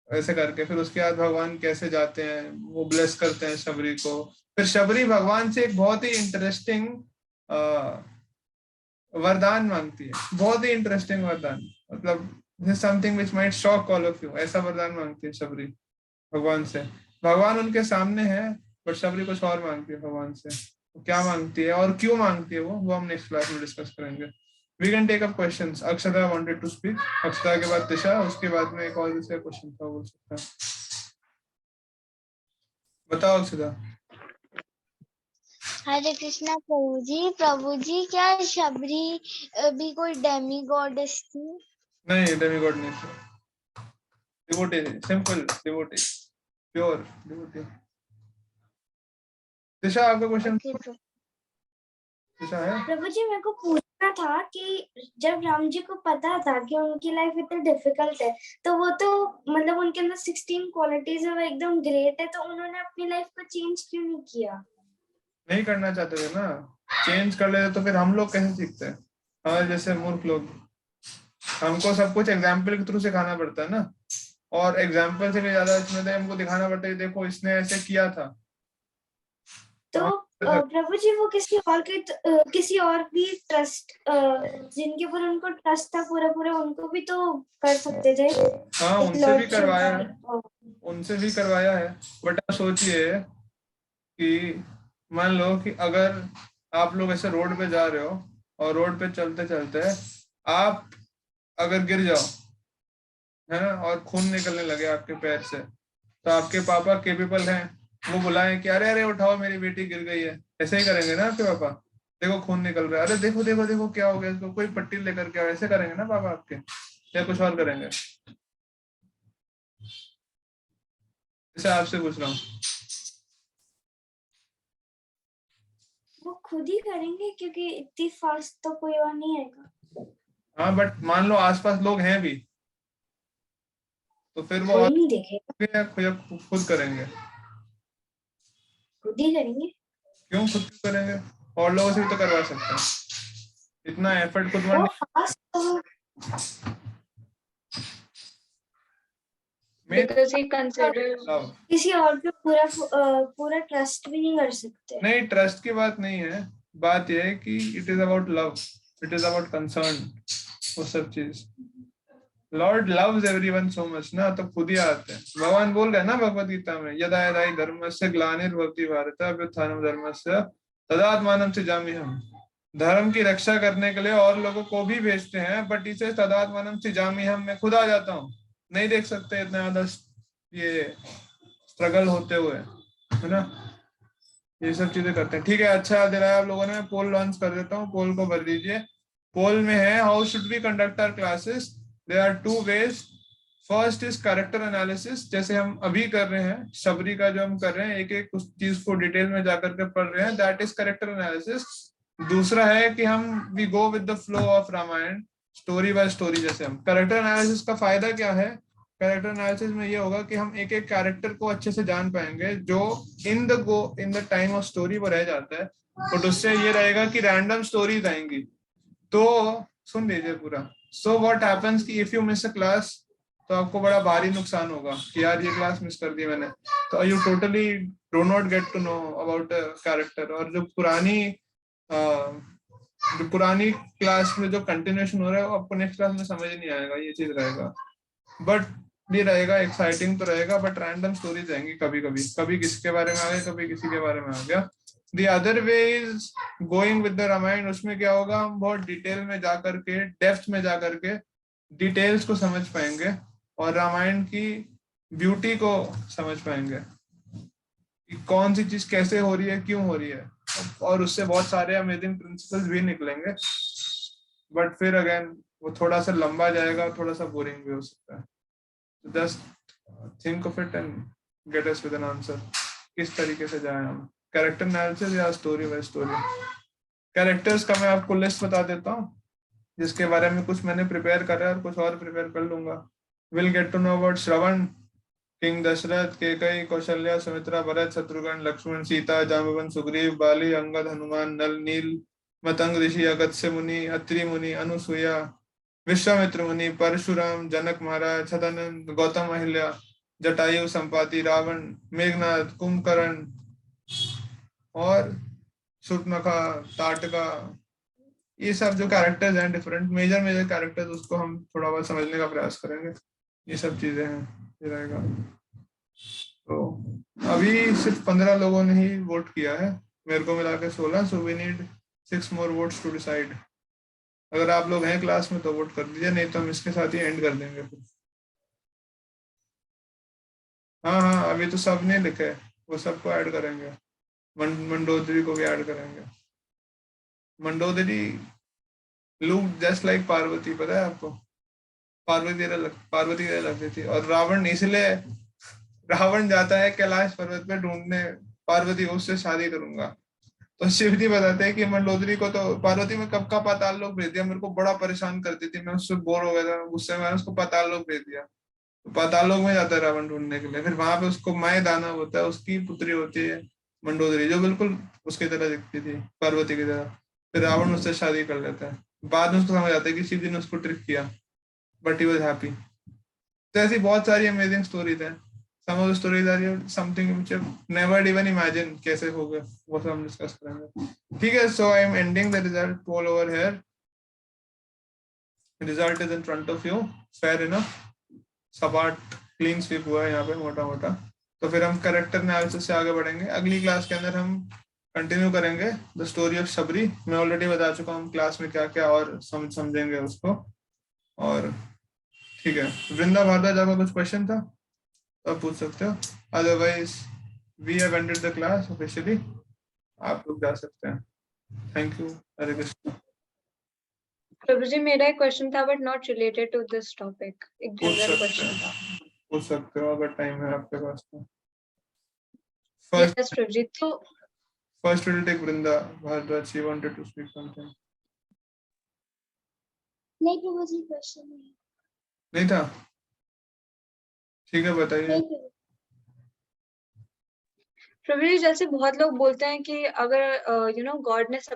ऐसे करके। फिर उसके बाद भगवान कैसे जाते हैं, वो ब्लेस करते हैं शबरी को। फिर शबरी भगवान से एक बहुत ही इंटरेस्टिंग वरदान मांगती है, बहुत ही इंटरेस्टिंग वरदान, मतलब something which might shock all of you. ऐसा वरदान मांगती है शबरी भगवान से। भगवान उनके सामने है बट शबरी कुछ और मांगती है भगवान से। तो क्या मांगती है और क्यों मांगती है वो हम नेक्स्ट क्लास में डिस्कस करेंगे। We can take up questions. Akshata wanted to speak. Akshata के बाद तिशा, उसके बाद में एक और दूसरा क्वेश्चन था, बोल सकता है। बताओ अक्षता। हरे कृष्णा प्रभु जी क्या शबरी भी कोई डेमी गॉडेस थी? नहीं, डेमीगॉड नहीं थी, devotee, simple devotee, pure devotee. Disha आपका क्वेश्चन दिशा है? प्रभु जी मेरे को पूछना था कि जब राम जी को पता था कि उनकी लाइफ इतनी डिफिकल्ट है, तो वो तो मतलब उनके अंदर 16 क्वालिटीज है, वो एकदम ग्रेट है, तो उन्होंने अपनी लाइफ को चेंज क्यों नहीं किया? नहीं करना चाहते थे ना। चेंज कर लेते तो फिर हम लोग कैसे सीखते हैं? हमारे जैसे मूर्ख लोग। हमको सब कुछ एग्जाम्पल के थ्रू सिखाना पड़ता है ना, और एग्जाम्पल से भी ज्यादा इसमें तो हमको दिखाना पड़ता है कि देखो इसने ऐसे किया था। तो प्रभु जी वो किसी और भी ट्रस्ट जिनके ऊपर उनको ट्रस्ट था पूरा पूरा, उनको भी तो कर सकते थे। हाँ, उनसे भी करवाया है। बट आप सोचिए कि मान लो कि अगर आप लोग ऐसे रोड पे जा रहे हो और रोड पे चलते चलते आप अगर गिर जाओ, है ना, और खून निकलने लगे आपके पैर से, तो आपके पापा केपेबल हैं, वो बुलाएं कि अरे अरे उठाओ मेरी बेटी गिर गई है, ऐसे ही करेंगे ना आपके पापा? देखो खून निकल रहा है, अरे देखो देखो देखो क्या हो गया इसको, कोई पट्टी लेकर के आओ, ऐसे करेंगे ना पापा आपके, या कुछ और करेंगे? जैसे आपसे पूछ रहा हूँ। वो खुद ही करेंगे क्योंकि इतनी फास्ट तो कोई और नहीं आएगा। हाँ, बट मान लो आसपास लोग हैं भी, तो फिर वो कोई नहीं देखेगा, खुद करेंगे। खुद ही करेंगे। क्यों खुद करेंगे? और लोगों से भी तो करवा सकते हैं। इतना एफर्ट खुद में Because he considers किसी और पे पूरा ट्रस्ट भी नहीं कर सकते। नहीं, ट्रस्ट की बात नहीं है, बात यह है कि it is about love, it is about concern, वो सब चीज। Lord loves everyone so much ना, तो खुद ही आते हैं। भगवान बोल रहे हैं ना भगवद गीता में, यदा यदा हि धर्मस्य ग्लानिर्भवति भारत अभ्युत्थानं धर्मस्य तदात्मानं सृजाम्यहम्। धर्म की रक्षा करने के लिए और लोगों को भी भेजते हैं, बट इसे तदात्मानं सृजाम्यहम्, मैं खुद आ जाता हूँ। नहीं देख सकते इतना ज्यादा ये स्ट्रगल होते हुए, है ना, ये सब चीजें करते हैं। ठीक है, अच्छा दे रहा है आप लोगों ने। मैं पोल लॉन्च कर देता हूँ, पोल को भर दीजिए। पोल में है, how should we conduct our classes? There are 2 ways। First is character analysis, जैसे हम अभी कर रहे हैं, शबरी का जो हम कर रहे हैं, एक एक उस चीज को डिटेल में जाकर के पढ़ रहे हैं, दैट इज कैरेक्टर एनालिसिस। दूसरा है कि हम we go with the flow of Ramayan, story by story. जैसे हम कैरेक्टर एनालिसिस का फायदा क्या है? कैरेक्टर एनालिसिस में ये होगा कि हम एक एक कैरेक्टर को अच्छे से जान पाएंगे, जो in the time of story वो रह जाता है। और उससे ये रहेगा कि रैंडम स्टोरीज आएंगी, तो सुन लीजिए पूरा। सो व्हाट हैपेंस कि if you miss a class, तो आपको बड़ा भारी नुकसान होगा कि यार ये क्लास मिस कर दी मैंने, तो you totally do not get to know about character. और जो पुरानी क्लास में जो कंटिन्यूएशन हो रहा है, वो आपको नेक्स्ट क्लास में समझ नहीं आएगा, ये चीज रहेगा। बट ये रहेगा, एक्साइटिंग तो रहेगा, बट रैंडम स्टोरीज आएंगी कभी कभी, कभी किसके बारे में आ गया, कभी किसी के बारे में आ गया। The other way is going with the Ramayan. उसमें क्या होगा, हम बहुत डिटेल में जाकर के, डेप्थ में जाकर के डिटेल्स को समझ पाएंगे और रामायण की ब्यूटी को समझ पाएंगे कि कौन सी चीज कैसे हो रही है, क्यों हो रही है, और उससे बहुत सारे अमेजिंग प्रिंसिपल्स भी निकलेंगे। बट फिर अगेन वो थोड़ा सा लंबा जाएगा, थोड़ा सा बोरिंग भी हो सकता है। Just think of it and get us with an answer, किस तरीके से जाए हम, कैरेक्टर एनालिसिस या स्टोरी बाय स्टोरी। कैरेक्टर्स का मैं आपको लिस्ट बता देता हूँ, जिसके बारे में कुछ मैंने प्रिपेयर करा है और कुछ और प्रिपेयर कर लूंगा। Will get to know about Shravan, king Dasharath, Kaikeyi, Kaushalya, Sumitra, Bharat, Shatrughna, Lakshman, Sita, Jambavan, Sugriv, Bali, Angad, Hanuman, Nal, Neel, Matang Rishi, Agastya Muni, Atri मुनि, अनुसुईया, विश्वामित्र मुनि, परशुराम, जनक महाराज, सदानंद, गौतम, अहिल्या, जटायु, संपाति, रावण, मेघनाथ, कुंभकर्ण और शूर्पणखा, ताटका। ये सब जो कैरेक्टर्स हैं, डिफरेंट मेजर कैरेक्टर्स, उसको हम थोड़ा बहुत समझने का प्रयास करेंगे। ये सब चीजें हैं, ये रहेगा। तो अभी सिर्फ 15 लोगों ने ही वोट किया है, मेरे को मिला के 16, so we need 6 more votes to decide। अगर आप लोग हैं क्लास में तो वोट कर दीजिए, नहीं तो हम इसके साथ ही एंड कर देंगे फिर। हाँ हाँ, अभी तो सब ने लिखा है, वो सबको ऐड करेंगे। मंडोदरी को भी ऐड करेंगे। Mandodari look just like Parvati, पता है आपको? पार्वती तरह लगती थी। और रावण इसलिए, रावण जाता है कैलाश पर्वत पे ढूंढने पार्वती, उससे शादी करूंगा। तो शिव जी बताते हैं कि मंडोदरी को तो पार्वती में कब का पाताल लोक भेज दिया, मेरे को बड़ा परेशान करती थी, मैं उससे बोर हो गया था, गुस्से में उसको पाताल लोक भेज दिया। तो पाताल लोक में जाता है रावण ढूंढने के लिए, फिर वहां पे उसको माय दानव होता है, उसकी पुत्री होती है मंडोदरी, जो बिल्कुल उसकी तरह दिखती थी, पार्वती की तरह। फिर रावण उससे शादी कर लेता है। बाद में उसको समझ आता है कि शिव जी ने उसको ट्रिक किया, बट ही वॉज हैप्पी। तो ऐसी बहुत सारी अमेजिंग स्टोरीज हैं। Some of the stories are something which I never even imagine कैसे होगा, वो सब हम डिस्कस करेंगे। ठीक है, so I am ending the result poll over here. Result is in front of you, fair enough. सपाट क्लीन स्वीप हुआ है यहाँ पे मोटा मोटा। तो फिर हम करेक्टर एनालिसिस से आगे बढ़ेंगे। अगली क्लास के अंदर हम कंटिन्यू करेंगे द स्टोरी ऑफ शबरी। मैं ऑलरेडी बता चुका हूँ क्लास में क्या क्या और समझेंगे उसको। और ठीक है, वृंदा भारद्वाज, आपका कुछ क्वेश्चन था तो आप पूछ सकते हो, otherwise we have ended the class officially, आप लोग जा सकते हैं। Thank you, Hare Krishna. प्रभु जी मेरा एक क्वेश्चन था but not related to this topic, एक पूछ जनरल सकते क्वेश्चन हैं, था। पूछ सकते हो अगर टाइम है आपके पास तो। फर्स्ट यस प्रभु जी, तो first will take Vrinda Bhardwaj, she wanted to speak something. नहीं प्रभु जी, क्वेश्चन नहीं था? ठीक है, बताइए। नहीं प्रभु। प्रभु जी जैसे बहुत लोग बोलते हैं कि अगर गॉड ने सब